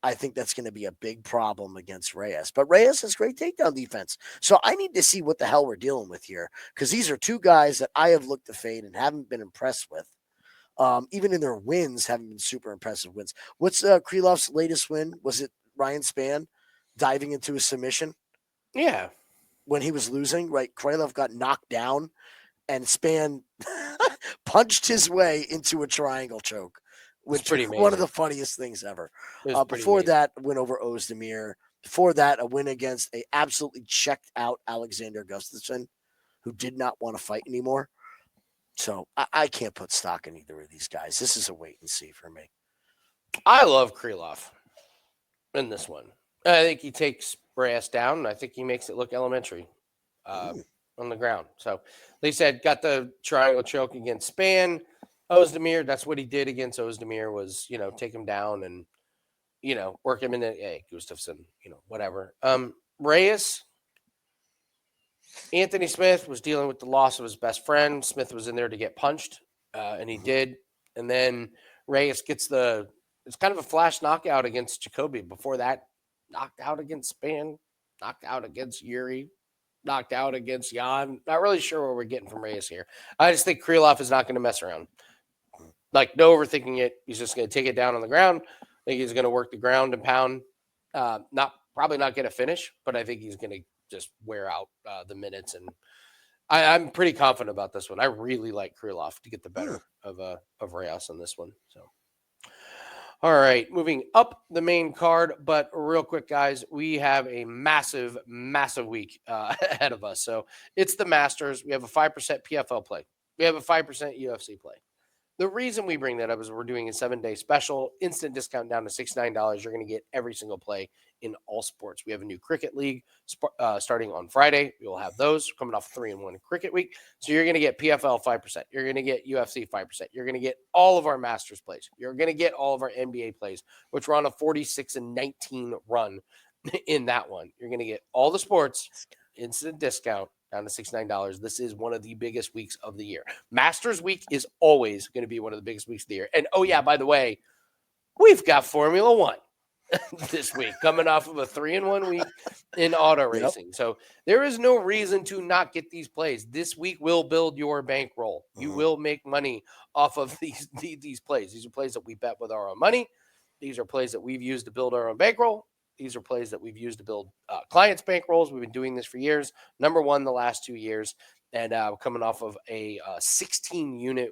I think that's going to be a big problem against Reyes. But Reyes has great takedown defense. So I need to see what the hell we're dealing with here, because these are two guys that I have looked to fade and haven't been impressed with. Even in their wins, haven't been super impressive wins. What's Krylov's latest win? Was it Ryan Spann diving into a submission? Yeah. When he was losing, right? Krylov got knocked down, and Spann punched his way into a triangle choke, which is one of the funniest things ever. Before that, a win over Ozdemir. Before that, a win against a absolutely checked out Alexander Gustafsson, who did not want to fight anymore. So I can't put stock in either of these guys. This is a wait and see for me. I love Krylov in this one. I think he takes Reyes down, and I think he makes it look elementary on the ground. So they said got the triangle choke against Spann. Ozdemir, that's what he did against Ozdemir was, take him down and, work him in the Gustafsson, whatever. Reyes, Anthony Smith was dealing with the loss of his best friend. Smith was in there to get punched, and he did. And then Reyes gets it's kind of a flash knockout against Jacoby. Before that, knocked out against Spann, knocked out against Yair, knocked out against Jan. Not really sure what we're getting from Reyes here. I just think Krylov is not going to mess around. Like, no overthinking it. He's just going to take it down on the ground. I think he's going to work the ground and pound. Probably not get a finish, but I think he's going to just wear out the minutes. And I'm pretty confident about this one. I really like Krylov to get the better of Reyes on this one. So, all right, moving up the main card. But real quick, guys, we have a massive, massive week ahead of us. So it's the Masters. We have a 5% PFL play. We have a 5% UFC play. The reason we bring that up is we're doing a 7-day special, instant discount down to $69. You're going to get every single play in all sports. We have a new cricket league starting on Friday. We will have those coming off 3-1 cricket week. So you're going to get PFL 5%. You're going to get UFC 5%. You're going to get all of our Masters plays. You're going to get all of our NBA plays, which we're on a 46-19 run in that one. You're going to get all the sports, instant discount down to $69. This is one of the biggest weeks of the year. Masters week is always going to be one of the biggest weeks of the year. And oh yeah, by the way, we've got Formula One this week, coming off of a 3-1 week in auto racing. So there is no reason to not get these plays. This week will build your bankroll. You will make money off of these plays. These are plays that we bet with our own money. These are plays that we've used to build our own bankroll. These are plays that we've used to build clients' bankrolls. We've been doing this for years. Number one the last 2 years, and coming off of a 16-unit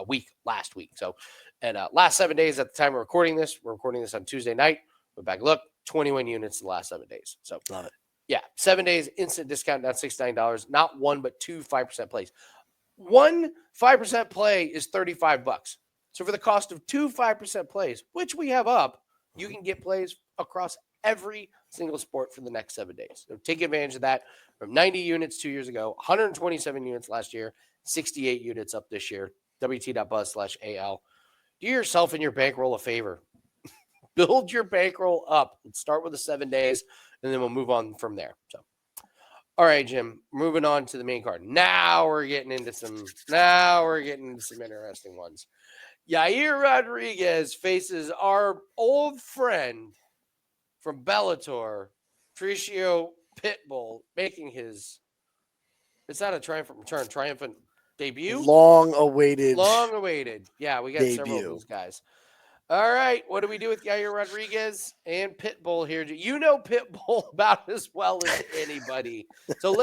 week last week. So, and last 7 days at the time we're recording this on Tuesday night. Went back, look, 21 units in the last 7 days. So, love it. Yeah, 7 days, instant discount down $69. Not one, but two 5% plays. One 5% play is $35. So for the cost of two 5% plays, which we have up, you can get plays across every single sport for the next 7 days. So take advantage of that. From 90 units 2 years ago, 127 units last year, 68 units up this year. WT.buzz/AL. Do yourself and your bankroll a favor. Build your bankroll up. Let's start with the 7 days, and then we'll move on from there. So, all right, Jim, moving on to the main card. Now we're getting into some interesting ones. Yair Rodriguez faces our old friend from Bellator, Patricio Pitbull, making his, it's not a triumphant debut? Long awaited. Yeah, we got debut. several of these guys. All right, what do we do with Yair Rodriguez and Pitbull here? You know Pitbull about as well as anybody. So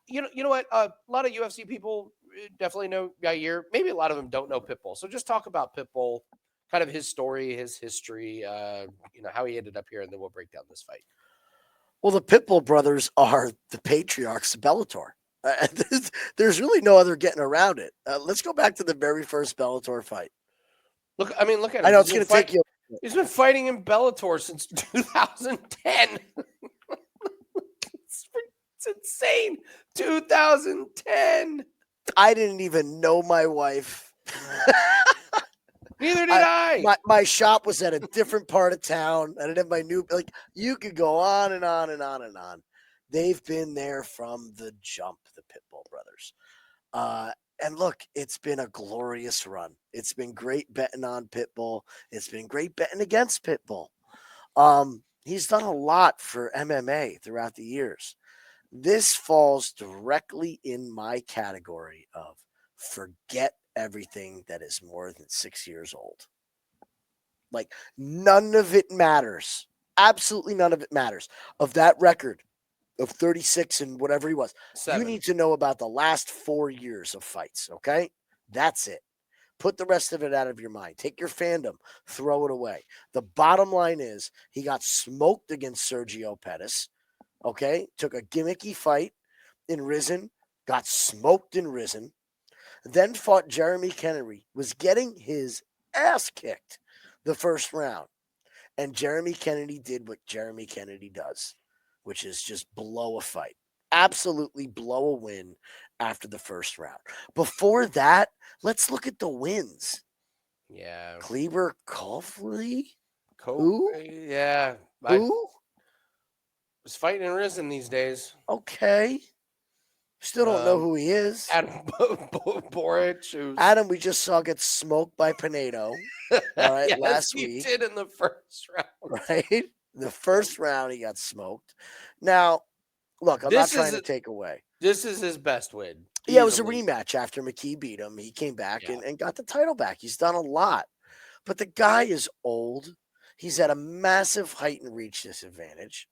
you know what? A lot of UFC people definitely know Yair. Maybe a lot of them don't know Pitbull. So just talk about Pitbull, kind of his story, his history, how he ended up here, and then we'll break down this fight. Well, the Pitbull brothers are the patriarchs of Bellator. There's really no other getting around it. Let's go back to the very first Bellator fight. Look at him. I know it's going to take you. He's been fighting in Bellator since 2010. It's insane. 2010. I didn't even know my wife. Neither did I. My shop was at a different part of town. I didn't have my new, like, you could go on and on and on and on. They've been there from the jump, the Pitbull brothers. And look, it's been a glorious run. It's been great betting on Pitbull. It's been great betting against Pitbull. He's done a lot for MMA throughout the years. This falls directly in my category of forget everything that is more than 6 years old. Like, none of it matters. Absolutely none of it matters. Of that record of 36 and whatever he was, 7. You need to know about the last 4 years of fights, okay? That's it. Put the rest of it out of your mind. Take your fandom, throw it away. The bottom line is he got smoked against Sergio Pettis, okay? Took a gimmicky fight in Risen, got smoked in Risen, then fought Jeremy Kennedy, was getting his ass kicked the first round. And Jeremy Kennedy did what Jeremy Kennedy does, which is just blow a fight. Absolutely blow a win after the first round. Before that, let's look at the wins. Yeah. Kleber Coffley? Who? Yeah. Who? Was fighting in Risen these days. Okay. Still don't know who he is. Adam Boric. Adam, we just saw get smoked by Pinedo. All right, yes, last he week. did in the first round. Right? The first round, he got smoked. Now, look, I'm not trying to take away. This is his best win. Yeah, it was a rematch after McKee beat him. He came back and got the title back. He's done a lot. But the guy is old. He's at a massive height and reach disadvantage.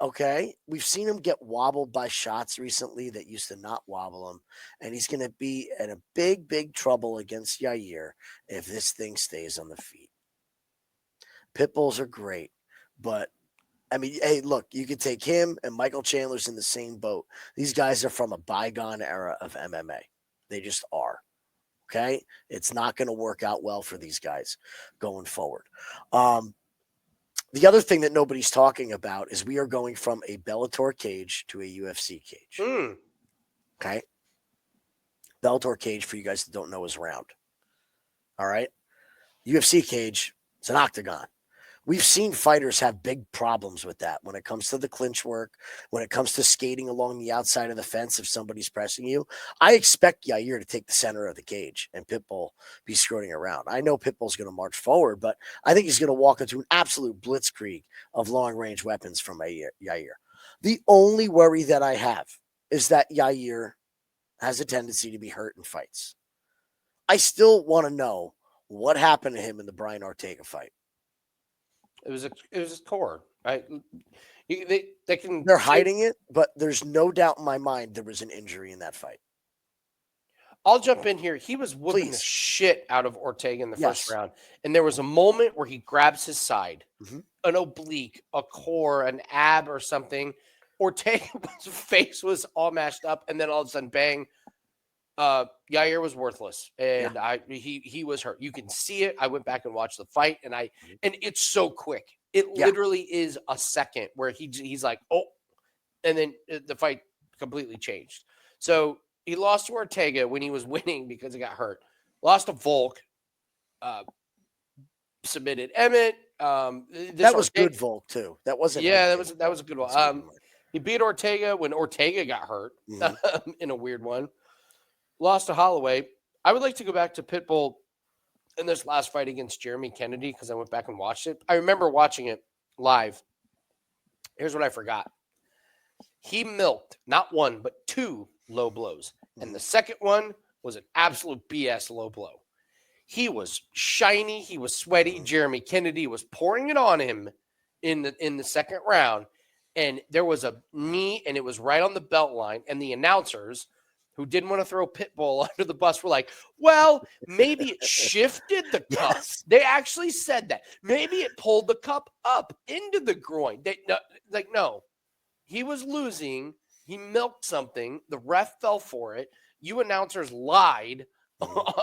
Okay? We've seen him get wobbled by shots recently that used to not wobble him. And he's going to be in a big, big trouble against Yair if this thing stays on the feet. Pitbulls are great. But, I mean, hey, look, you could take him and Michael Chandler's in the same boat. These guys are from a bygone era of MMA. They just are. Okay? It's not going to work out well for these guys going forward. The other thing that nobody's talking about is we are going from a Bellator cage to a UFC cage. Okay? Bellator cage, for you guys that don't know, is round. All right? UFC cage, it's an octagon. We've seen fighters have big problems with that when it comes to the clinch work, when it comes to skating along the outside of the fence if somebody's pressing you. I expect Yair to take the center of the cage and Pitbull be skirting around. I know Pitbull's going to march forward, but I think he's going to walk into an absolute blitzkrieg of long-range weapons from Yair. The only worry that I have is that Yair has a tendency to be hurt in fights. I still want to know what happened to him in the Brian Ortega fight. It was his core, right? They're hiding it, but there's no doubt in my mind there was an injury in that fight. I'll jump in here. He was whooping the shit out of Ortega in the first round. And there was a moment where he grabs his side, an oblique, a core, an ab or something. Ortega's face was all mashed up. And then all of a sudden, bang, Yair was worthless. And he was hurt. You can see it. I went back and watched the fight. And it's so quick. It literally is a second where he's like, oh, and then the fight completely changed. So he lost to Ortega when he was winning because he got hurt. Lost to Volk. Submitted Emmett. That was good Volk too. That wasn't. Yeah, that was a good one. He beat Ortega when Ortega got hurt in a weird one. Lost to Holloway. I would like to go back to Pitbull in this last fight against Jeremy Kennedy because I went back and watched it. I remember watching it live. Here's what I forgot. He milked not one, but 2 low blows. And the second one was an absolute BS low blow. He was shiny. He was sweaty. Jeremy Kennedy was pouring it on him in the second round. And there was a knee, and it was right on the belt line. And the announcers who didn't want to throw Pitbull under the bus were like, well, maybe it shifted the cup. Yes. They actually said that. Maybe it pulled the cup up into the groin. No. He was losing. He milked something. The ref fell for it. You announcers lied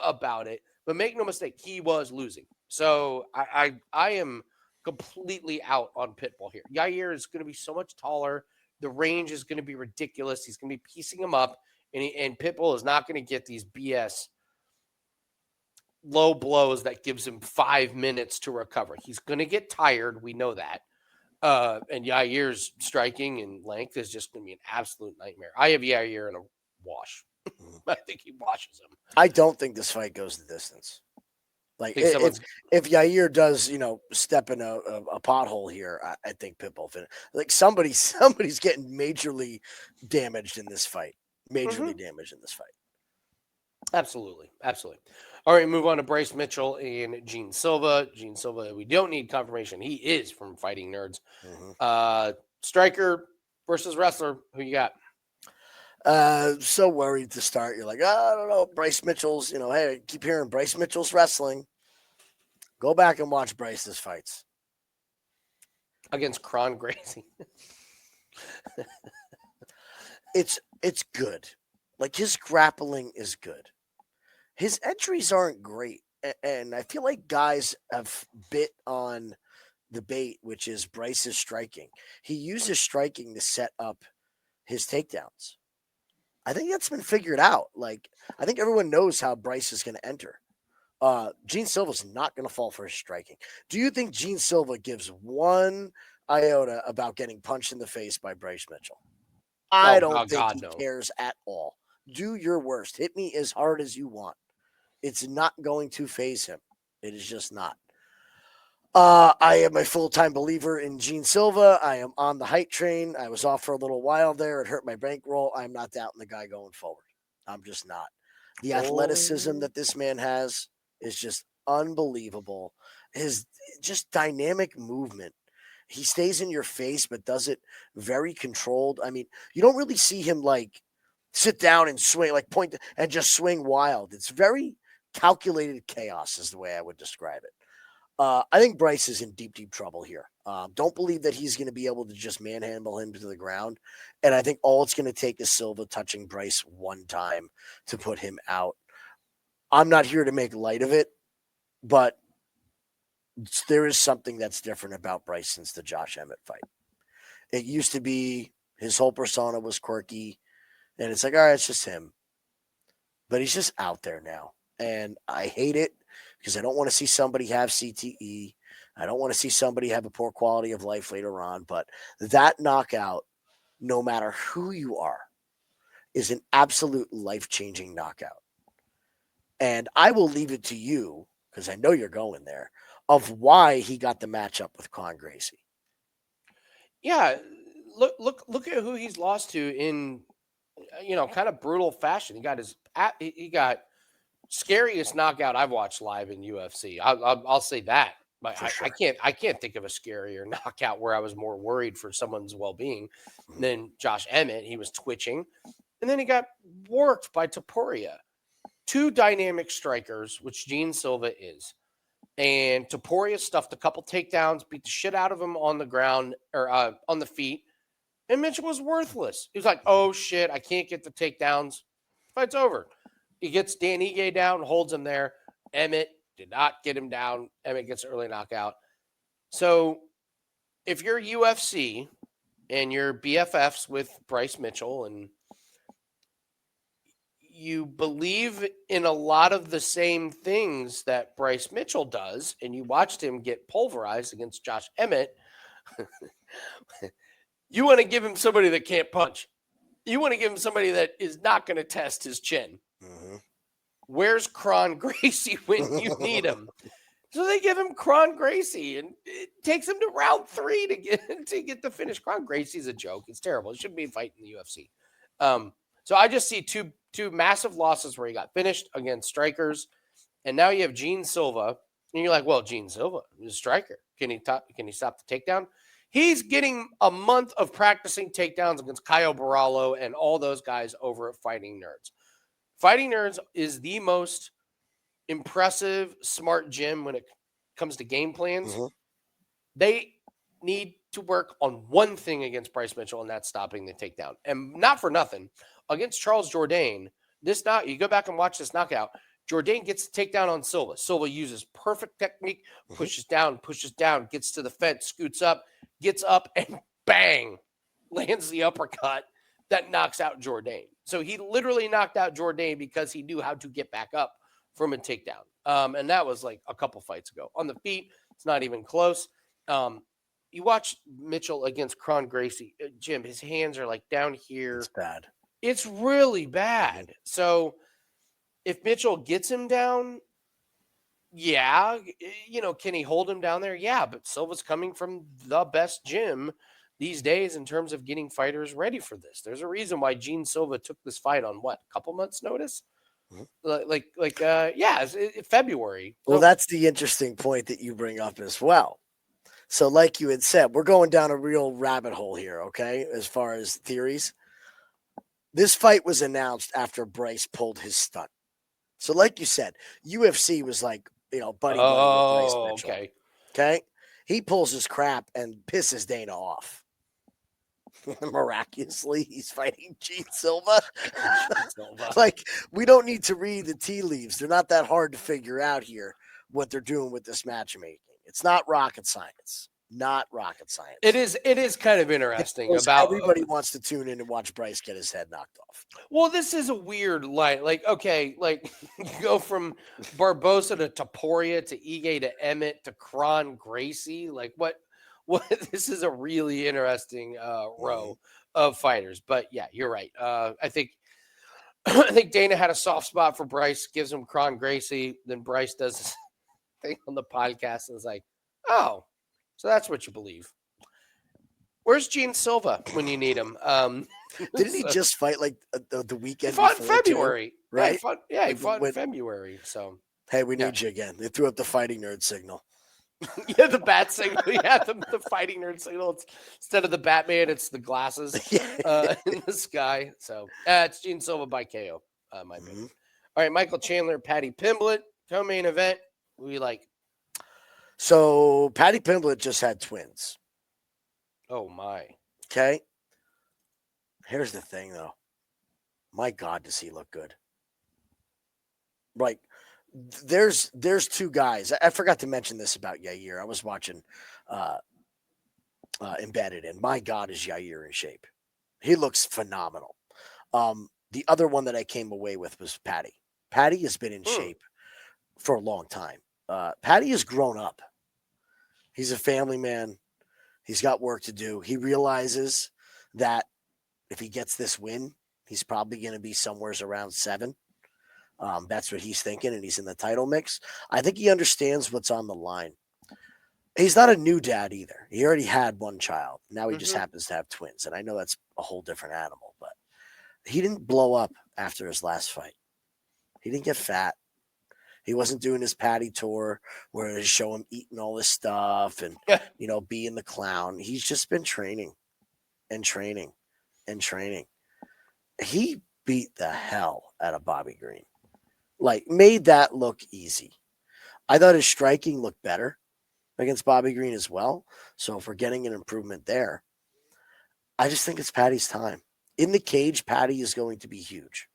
about it. But make no mistake, he was losing. So I am completely out on Pitbull here. Yair is going to be so much taller. The range is going to be ridiculous. He's going to be piecing him up. And Pitbull is not going to get these BS low blows that gives him 5 minutes to recover. He's going to get tired. We know that. And Yair's striking and length is just going to be an absolute nightmare. I have Yair in a wash. I think he washes him. I don't think this fight goes the distance. Like if Yair does, step in a pothole here, I think Pitbull finish. Like somebody's getting majorly damaged in this fight. Majorly damaged in this fight. Absolutely. All right, move on to Bryce Mitchell and Gene Silva. Gene Silva, we don't need confirmation. He is from Fighting Nerds. Striker versus wrestler. Who you got? So worried to start. You're like, I don't know. Bryce Mitchell's, hey, I keep hearing Bryce Mitchell's wrestling. Go back and watch Bryce's fights. Against Kron Gracie. It's good. Like his grappling is good. His entries aren't great. And I feel like guys have bit on the bait, which is Bryce's striking. He uses striking to set up his takedowns. I think that's been figured out. Like, I think everyone knows how Bryce is going to enter. Gene Silva's not going to fall for his striking. Do you think Gene Silva gives one iota about getting punched in the face by Bryce Mitchell? I don't think he cares at all. Do your worst. Hit me as hard as you want. It's not going to faze him. It is just not. I am a full-time believer in Gene Silva. I am on the hype train. I was off for a little while there. It hurt my bankroll. I'm not doubting the guy going forward. I'm just not. The athleticism that this man has is just unbelievable. His just dynamic movement. He stays in your face, but does it very controlled. I mean, you don't really see him like sit down and swing, like point and just swing wild. It's very calculated chaos is the way I would describe it. I think Bryce is in deep, deep trouble here. Don't believe that he's going to be able to just manhandle him to the ground. And I think all it's going to take is Silva touching Bryce one time to put him out. I'm not here to make light of it, but there is something that's different about Bryce since the Josh Emmett fight. It used to be his whole persona was quirky, and it's like, all right, it's just him. But he's just out there now. And I hate it because I don't want to see somebody have CTE. I don't want to see somebody have a poor quality of life later on. But that knockout, no matter who you are, is an absolute life-changing knockout. And I will leave it to you, because I know you're going there, of why he got the matchup with Kron Gracie. Yeah, look at who he's lost to in, kind of brutal fashion. He got scariest knockout I've watched live in UFC. I'll say that. But sure. I can't think of a scarier knockout where I was more worried for someone's well-being than Josh Emmett. He was twitching, and then he got worked by Topuria. Two dynamic strikers, which Gene Silva is. And Topuria stuffed a couple takedowns, beat the shit out of him on the ground or on the feet. And Mitchell was worthless. He was like, oh, shit, I can't get the takedowns. Fight's over. He gets Dan Ige down, holds him there. Emmett did not get him down. Emmett gets an early knockout. So if you're UFC and you're BFFs with Bryce Mitchell and you believe in a lot of the same things that Bryce Mitchell does, and you watched him get pulverized against Josh Emmett, you want to give him somebody that can't punch. You want to give him somebody that is not going to test his chin. Mm-hmm. Where's Kron Gracie when you need him? So they give him Kron Gracie, and it takes him to round 3 to get the finish. Kron Gracie's a joke. It's terrible. It shouldn't be a fight in the UFC. So I just see two massive losses where he got finished against strikers, and now you have Gene Silva, and you're like, well, Gene Silva is a striker. Can he stop the takedown? He's getting a month of practicing takedowns against Caio Borralho and all those guys over at Fighting Nerds. Fighting Nerds is the most impressive, smart gym when it comes to game plans. Mm-hmm. They need to work on one thing against Bryce Mitchell, and that's stopping the takedown. And not for nothing, against Charles Jourdain, you go back and watch this knockout. Jourdain gets the takedown on Silva. Silva uses perfect technique, pushes down, gets to the fence, scoots up, gets up, and bang, lands the uppercut that knocks out Jourdain. So he literally knocked out Jourdain because he knew how to get back up from a takedown. And that was like a couple fights ago. On the feet, it's not even close. You watch Mitchell against Kron Gracie, Jim, his hands are like down here. It's bad. It's really bad. So if Mitchell gets him down, yeah, can he hold him down there? Yeah, but Silva's coming from the best gym these days in terms of getting fighters ready for this. There's a reason why Gene Silva took this fight on a couple months' notice? February. Well, that's the interesting point that you bring up as well. So like you had said, we're going down a real rabbit hole here, okay, as far as theories. This fight was announced after Bryce pulled his stunt. So like you said, UFC was like, buddy with Bryce Mitchell. Okay? He pulls his crap and pisses Dana off. Miraculously, he's fighting Gene Silva. Like, we don't need to read the tea leaves. They're not that hard to figure out here what they're doing with this matchmaking. It's not rocket science. Not rocket science. It is kind of interesting about everybody wants to tune in and watch Bryce get his head knocked off. Well, this is a weird light. You go from Barbosa to Taporia to Ige to Emmett to Kron Gracie. What this is a really interesting row of fighters. But yeah, you're right. I think Dana had a soft spot for Bryce, gives him Kron Gracie, then Bryce does this thing on the podcast and is like, oh, so that's what you believe. Where's Gene Silva when you need him? Didn't he just fight the weekend? He fought in February, too, right? He fought in February. So hey, we need you again. They threw up the fighting nerd signal. Yeah, the bat signal. Yeah, the fighting nerd signal. It's, instead of the Batman, it's the glasses in the sky. So it's Gene Silva by KO. My opinion. All right, Michael Chandler, Paddy Pimblett, co-main event. We like. So Paddy Pimblett just had twins. Oh my. Okay. Here's the thing, though. My God, does he look good? Like, there's two guys. I forgot to mention this about Yair. I was watching Embedded, and my God, is Yair in shape. He looks phenomenal. The other one that I came away with was Paddy. Paddy has been in shape for a long time. Paddy has grown up. He's a family man. He's got work to do. He realizes that if he gets this win, he's probably going to be somewhere around 7. That's what he's thinking, and he's in the title mix. I think he understands what's on the line. He's not a new dad either. He already had one child. Now he just happens to have twins, and I know that's a whole different animal, but he didn't blow up after his last fight. He didn't get fat. He wasn't doing his Paddy tour where they show him eating all this stuff and, being the clown. He's just been training and training and training. He beat the hell out of Bobby Green. Made that look easy. I thought his striking looked better against Bobby Green as well. So if we're getting an improvement there, I just think it's Paddy's time. In the cage, Paddy is going to be huge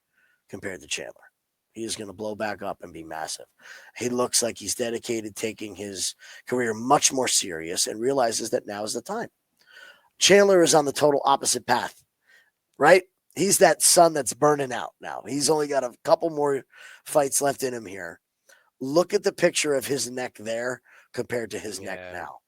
compared to Chandler. He is going to blow back up and be massive. He looks like he's dedicated, taking his career much more serious, and realizes that now is the time. Chandler is on the total opposite path, right? He's that sun that's burning out now. He's only got a couple more fights left in him here. Look at the picture of his neck there compared to his neck now.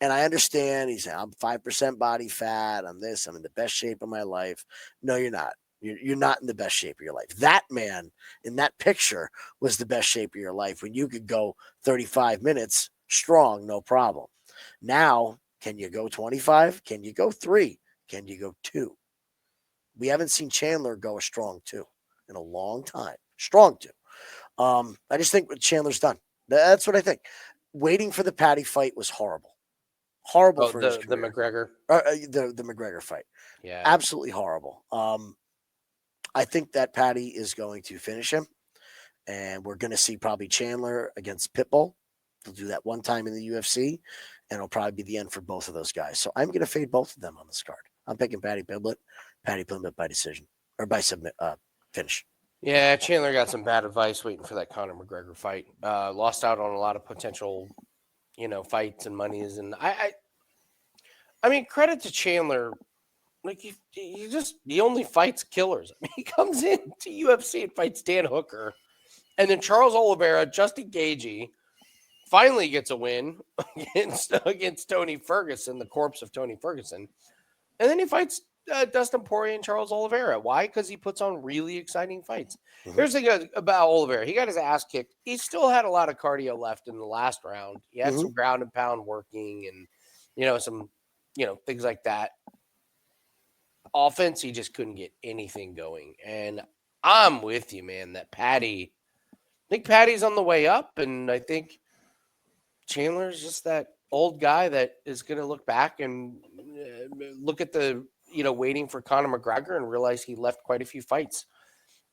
And I understand he's saying, I'm 5% body fat. I'm this. I'm in the best shape of my life. No, you're not. You're not in the best shape of your life. That man in that picture was the best shape of your life when you could go 35 minutes strong, no problem. Now, can you go 25? Can you go 3? Can you go 2? We haven't seen Chandler go a strong 2 in a long time. Strong 2. I just think what Chandler's done. That's what I think. Waiting for the Paddy fight was horrible. Horrible for his career. The McGregor. The McGregor fight. Yeah. Absolutely horrible. I think that Paddy is going to finish him, and we're going to see probably Chandler against Pitbull. They'll do that one time in the UFC, and it'll probably be the end for both of those guys. So I'm going to fade both of them on this card. I'm picking Paddy Pimblett by decision or by finish. Yeah, Chandler got some bad advice waiting for that Conor McGregor fight. Lost out on a lot of potential, fights and monies. And I mean, credit to Chandler. Like he only fights killers. I mean, he comes in to UFC and fights Dan Hooker, and then Charles Oliveira, Justin Gaethje, finally gets a win against Tony Ferguson, the corpse of Tony Ferguson, and then he fights Dustin Poirier and Charles Oliveira. Why? Because he puts on really exciting fights. Mm-hmm. Here's the thing about Oliveira: he got his ass kicked. He still had a lot of cardio left in the last round. He had some ground and pound working, and some things like that. Offense, he just couldn't get anything going. And I'm with you, man, that I think Paddy's on the way up, and I think Chandler's just that old guy that is going to look back and look at the, waiting for Conor McGregor and realize he left quite a few fights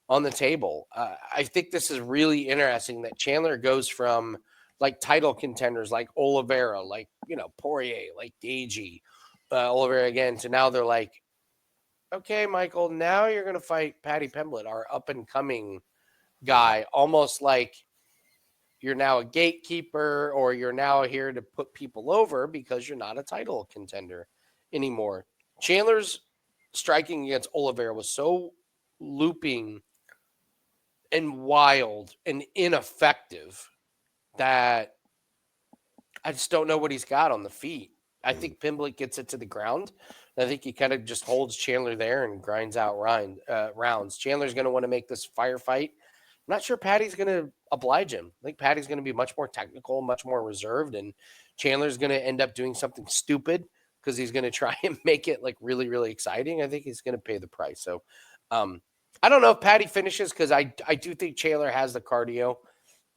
on the table. I think this is really interesting that Chandler goes from like title contenders like Oliveira, like, Poirier, like Gaethje, Oliveira again, to now they're like, okay, Michael, now you're going to fight Paddy Pimblett, our up-and-coming guy, almost like you're now a gatekeeper or you're now here to put people over because you're not a title contender anymore. Chandler's striking against Oliveira was so looping and wild and ineffective that I just don't know what he's got on the feet. I think Pimblett gets it to the ground. I think he kind of just holds Chandler there and grinds out rounds. Chandler's going to want to make this firefight. I'm not sure Paddy's going to oblige him. I think Paddy's going to be much more technical, much more reserved, and Chandler's going to end up doing something stupid because he's going to try and make it like really, really exciting. I think he's going to pay the price. So I don't know if Paddy finishes because I do think Chandler has the cardio,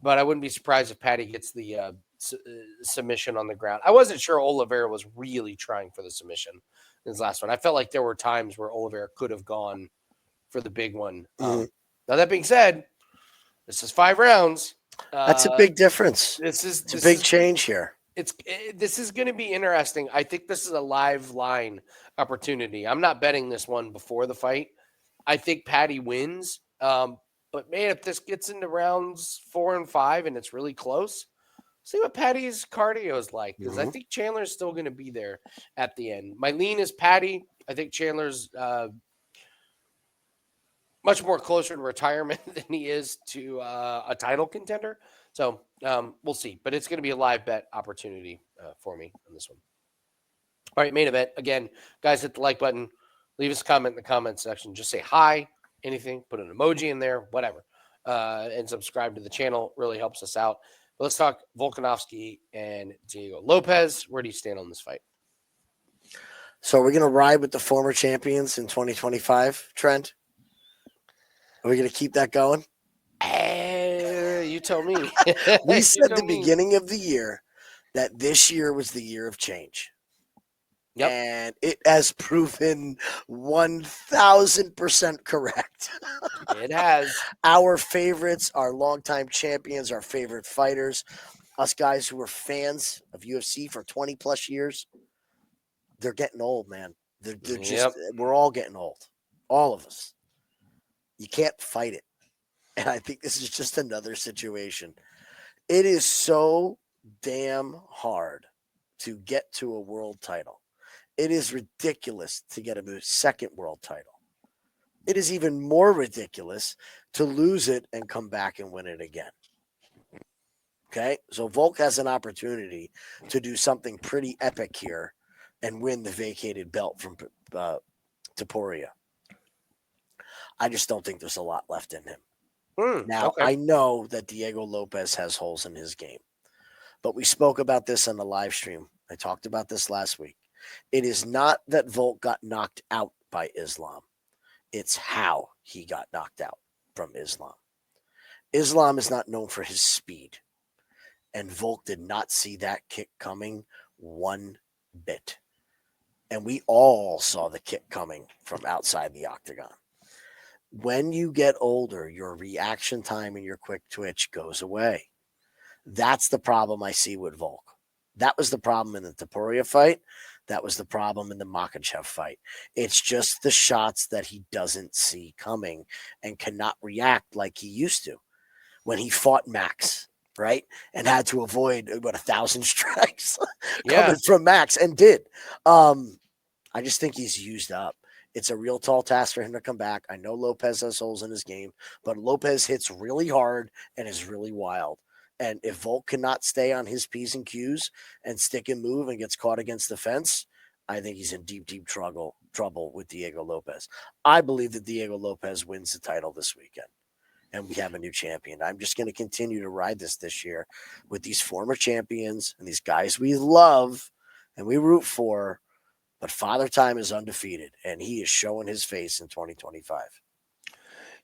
but I wouldn't be surprised if Paddy gets the submission on the ground. I wasn't sure Oliveira was really trying for the submission in his last one. I felt like there were times where Oliveira could have gone for the big one. Now, that being said, this is 5 rounds. That's a big difference. It's a big change here. This is going to be interesting. I think this is a live line opportunity. I'm not betting this one before the fight. I think Paddy wins. But, man, if this gets into rounds 4 and 5 and it's really close, see what Paddy's cardio is like, because I think Chandler's still going to be there at the end. My lean is Paddy. I think Chandler's much more closer to retirement than he is to a title contender. So we'll see. But it's going to be a live bet opportunity for me on this one. All right, main event. Again, guys, hit the like button. Leave us a comment in the comments section. Just say hi, anything. Put an emoji in there, whatever. And subscribe to the channel. Really helps us out. But let's talk Volkanovski and Diego Lopes. Where do you stand on this fight? So we're going to ride with the former champions in 2025, Trent? Are we going to keep that going? You tell me. We said at the beginning of the year that this year was the year of change. Yep. And it has proven 1,000% correct. It has. Our favorites, our longtime champions, our favorite fighters, us guys who were fans of UFC for 20 plus years, they're getting old, man. They're just, we're all getting old. All of us. You can't fight it. And I think this is just another situation. It is so damn hard to get to a world title. It is ridiculous to get a second world title. It is even more ridiculous to lose it and come back and win it again. Okay? So Volk has an opportunity to do something pretty epic here and win the vacated belt from Poirier. I just don't think there's a lot left in him. Now, I know that Diego Lopes has holes in his game, but we spoke about this on the live stream. I talked about this last week. It is not that Volk got knocked out by Islam. It's how he got knocked out from Islam. Islam is not known for his speed, and Volk did not see that kick coming one bit. And we all saw the kick coming from outside the octagon. When you get older, your reaction time and your quick twitch goes away. That's the problem I see with Volk. That was the problem in the Topuria fight. That was the problem in the Makhachev fight. It's just the shots that he doesn't see coming and cannot react like he used to when he fought Max, right? And had to avoid 1,000 strikes coming from Max, and did. I just think he's used up. It's a real tall task for him to come back. I know Lopes has holes in his game, but Lopes hits really hard and is really wild. And if Volk cannot stay on his P's and Q's and stick and move and gets caught against the fence, I think he's in deep, deep trouble with Diego Lopes. I believe that Diego Lopes wins the title this weekend, and we have a new champion. I'm just going to continue to ride this year with these former champions and these guys we love and we root for. But Father Time is undefeated, and he is showing his face in 2025.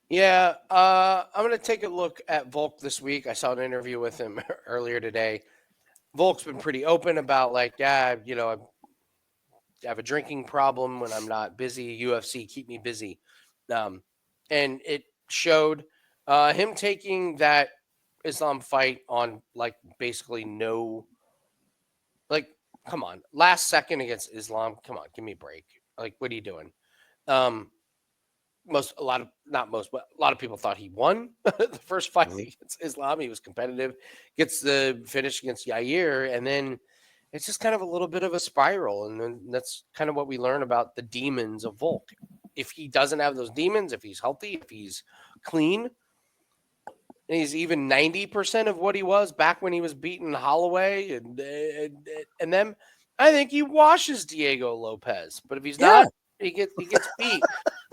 Yeah, I'm going to take a look at Volk this week. I saw an interview with him earlier today. Volk's been pretty open about, like, I have a drinking problem when I'm not busy. UFC, keep me busy. And it showed him taking that Islam fight on, like, basically no, like, come on. Last second against Islam. Come on, give me a break. Like, what are you doing? A lot of people thought he won the first fight against Islam. He was competitive, gets the finish against Yair, and then it's just kind of a little bit of a spiral. And then that's kind of what we learn about the demons of Volk. If he doesn't have those demons, if he's healthy, if he's clean, and he's even 90% of what he was back when he was beating Holloway and them, I think he washes Diego Lopes. But if he's not, he gets beat.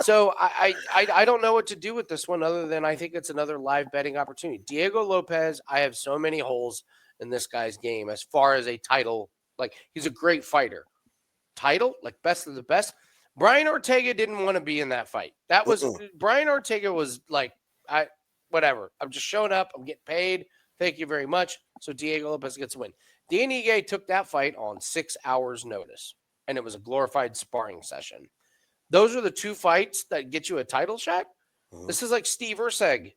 So I don't know what to do with this one other than I think it's another live betting opportunity. Diego Lopes, I have so many holes in this guy's game as far as a title. Like, he's a great fighter. Title, like best of the best. Brian Ortega didn't want to be in that fight. That was Brian Ortega was like, whatever. I'm just showing up. I'm getting paid. Thank you very much. So Diego Lopes gets a win. Danny Ige took that fight on 6 hours notice, and it was a glorified sparring session. Those are the two fights that get you a title shot. This is like Steve Urseg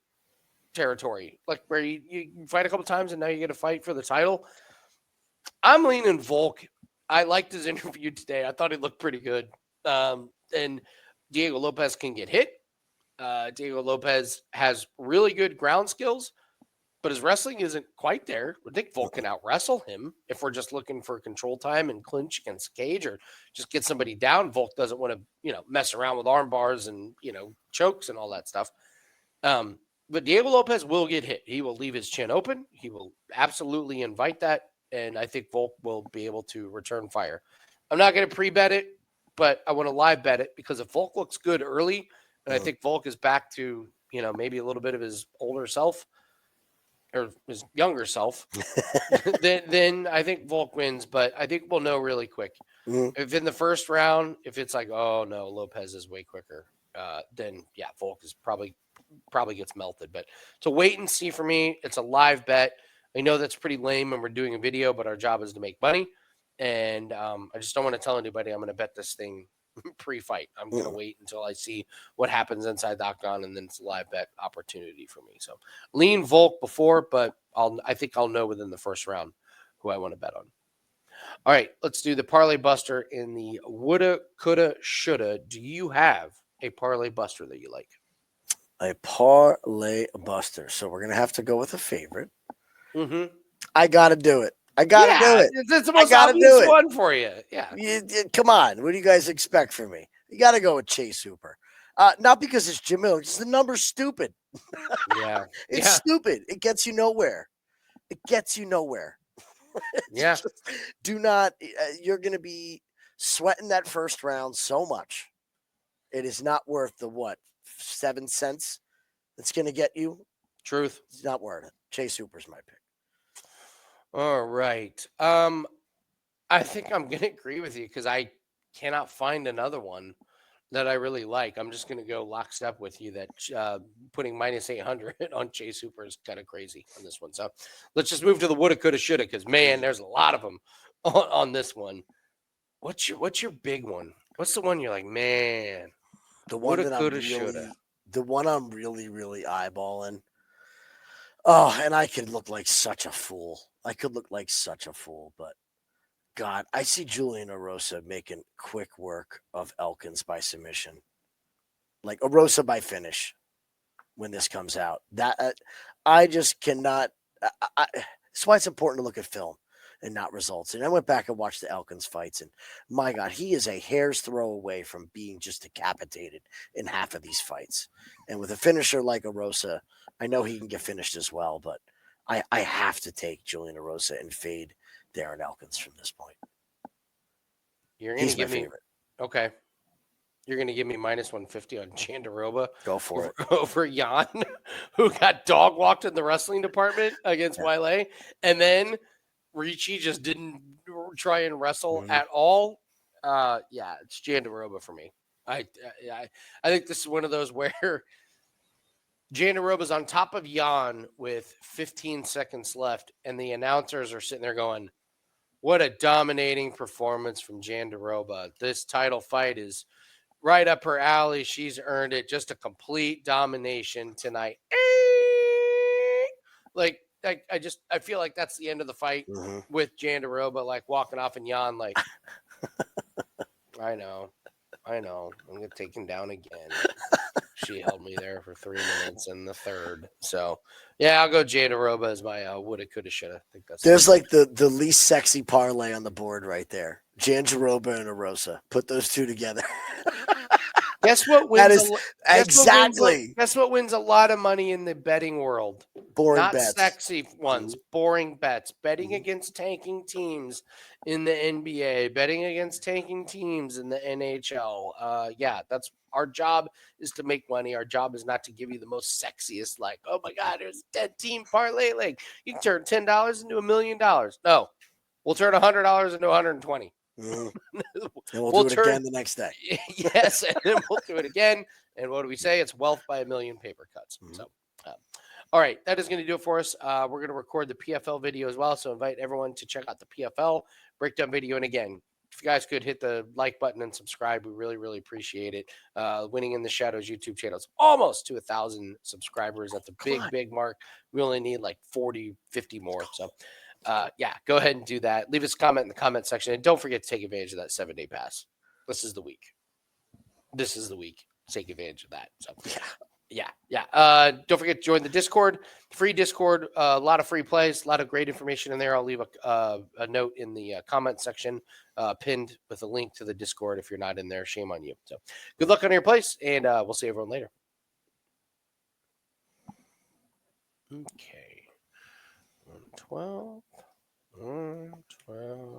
territory, like where you fight a couple times and now you get a fight for the title. I'm leaning Volk. I liked his interview today. I thought he looked pretty good. And Diego Lopes can get hit. Diego Lopes has really good ground skills, but his wrestling isn't quite there. I think Volk can out-wrestle him if we're just looking for control time and clinch against Cage or just get somebody down. Volk doesn't want to, mess around with arm bars and, chokes and all that stuff. But Diego Lopes will get hit. He will leave his chin open. He will absolutely invite that, and I think Volk will be able to return fire. I'm not going to pre-bet it, but I want to live bet it because if Volk looks good early, and I think Volk is back to, maybe a little bit of his older self, or his younger self, then I think Volk wins, but I think we'll know really quick. If in the first round, if it's like, oh no, Lopes is way quicker, then yeah, Volk is probably gets melted. But to wait and see for me, it's a live bet. I know that's pretty lame when we're doing a video, but our job is to make money. And I just don't want to tell anybody I'm going to bet this thing pre-fight. I'm going to wait until I see what happens inside the octagon, and then it's a live bet opportunity for me. So lean Volk before, but I think I'll know within the first round who I want to bet on. All right, let's do the parlay buster in the woulda, coulda, shoulda. Do you have a parlay buster that you like? A parlay buster. So we're going to have to go with a favorite. I got to do it. I got to do it. It's the most obvious one for you. Yeah. Come on. What do you guys expect from me? You got to go with Chase Hooper. Not because it's Jim Miller. Because the number's stupid. Yeah. It's stupid. It gets you nowhere. Yeah. Do not. You're going to be sweating that first round so much. It is not worth the 7 cents it's going to get you. Truth. It's not worth it. Chase Hooper's my pick. All right. I think I'm going to agree with you because I cannot find another one that I really like. I'm just going to go lockstep with you that putting minus 800 on Chase Hooper is kind of crazy on this one. So let's just move to the woulda, coulda, shoulda because, man, there's a lot of them on this one. What's your big one? What's the one you're like, man, the one woulda, that coulda, shoulda? The one I'm really, really eyeballing. Oh, and I could look like such a fool. But God, I see Julian Erosa making quick work of Elkins by submission, like Erosa by finish when this comes out. That I just cannot. That's why it's important to look at film and not results. And I went back and watched the Elkins fights, and my God, he is a hair's throw away from being just decapitated in half of these fights. And with a finisher like Erosa, I know he can get finished as well, but I have to take Julian Erosa and fade Darren Elkins from this point. You're going to He's my give me favorite. okay. You're going to give me minus 150 on Jandiroba Go for it. over Jan, who got dog walked in the wrestling department against Wile, and then Ricci just didn't try and wrestle at all. Yeah, it's Jandiroba for me. I think this is one of those where Jandiroba's on top of Jan with 15 seconds left, and the announcers are sitting there going, "What a dominating performance from Jandiroba! This title fight is right up her alley. She's earned it. Just a complete domination tonight." Like, I feel like that's the end of the fight with Jandiroba, like walking off and Jan, like, I know. I'm going to take him down again. She held me there for 3 minutes in the third. So, yeah, I'll go Jandiroba as my woulda, coulda, shoulda. I think that's There's like the least sexy parlay on the board right there. Jandiroba and Erosa. Put those two together. Guess what wins? That is exactly. Guess what wins a lot of money in the betting world? Boring Not bets. sexy ones, boring bets. Betting against tanking teams in the NBA, betting against tanking teams in the NHL. Yeah, that's our job, is to make money. Our job is not to give you the most sexiest, like, oh my God, there's a 10-team parlay. Like, you can turn $10 into $1 million. No, we'll turn $100 into 120. And we'll do it again the next day. Yes, and then we'll do it again. And what do we say? It's wealth by a million paper cuts. So, all right, that is going to do it for us. We're going to record the PFL video as well. So invite everyone to check out the PFL breakdown video. And again, if you guys could hit the like button and subscribe, we really, really appreciate it. Winning in the Shadows YouTube channel is almost to 1,000 subscribers. That's a big mark. We only need like 40, 50 more. So, yeah, go ahead and do that. Leave us a comment in the comment section. And don't forget to take advantage of that 7-day pass. This is the week. Take advantage of that. So, yeah. Don't forget to join the Discord. Free Discord. A lot of free plays. A lot of great information in there. I'll leave a note in the comment section pinned with a link to the Discord. If you're not in there, shame on you. So good luck on your place, and we'll see everyone later. Okay. 112. 112.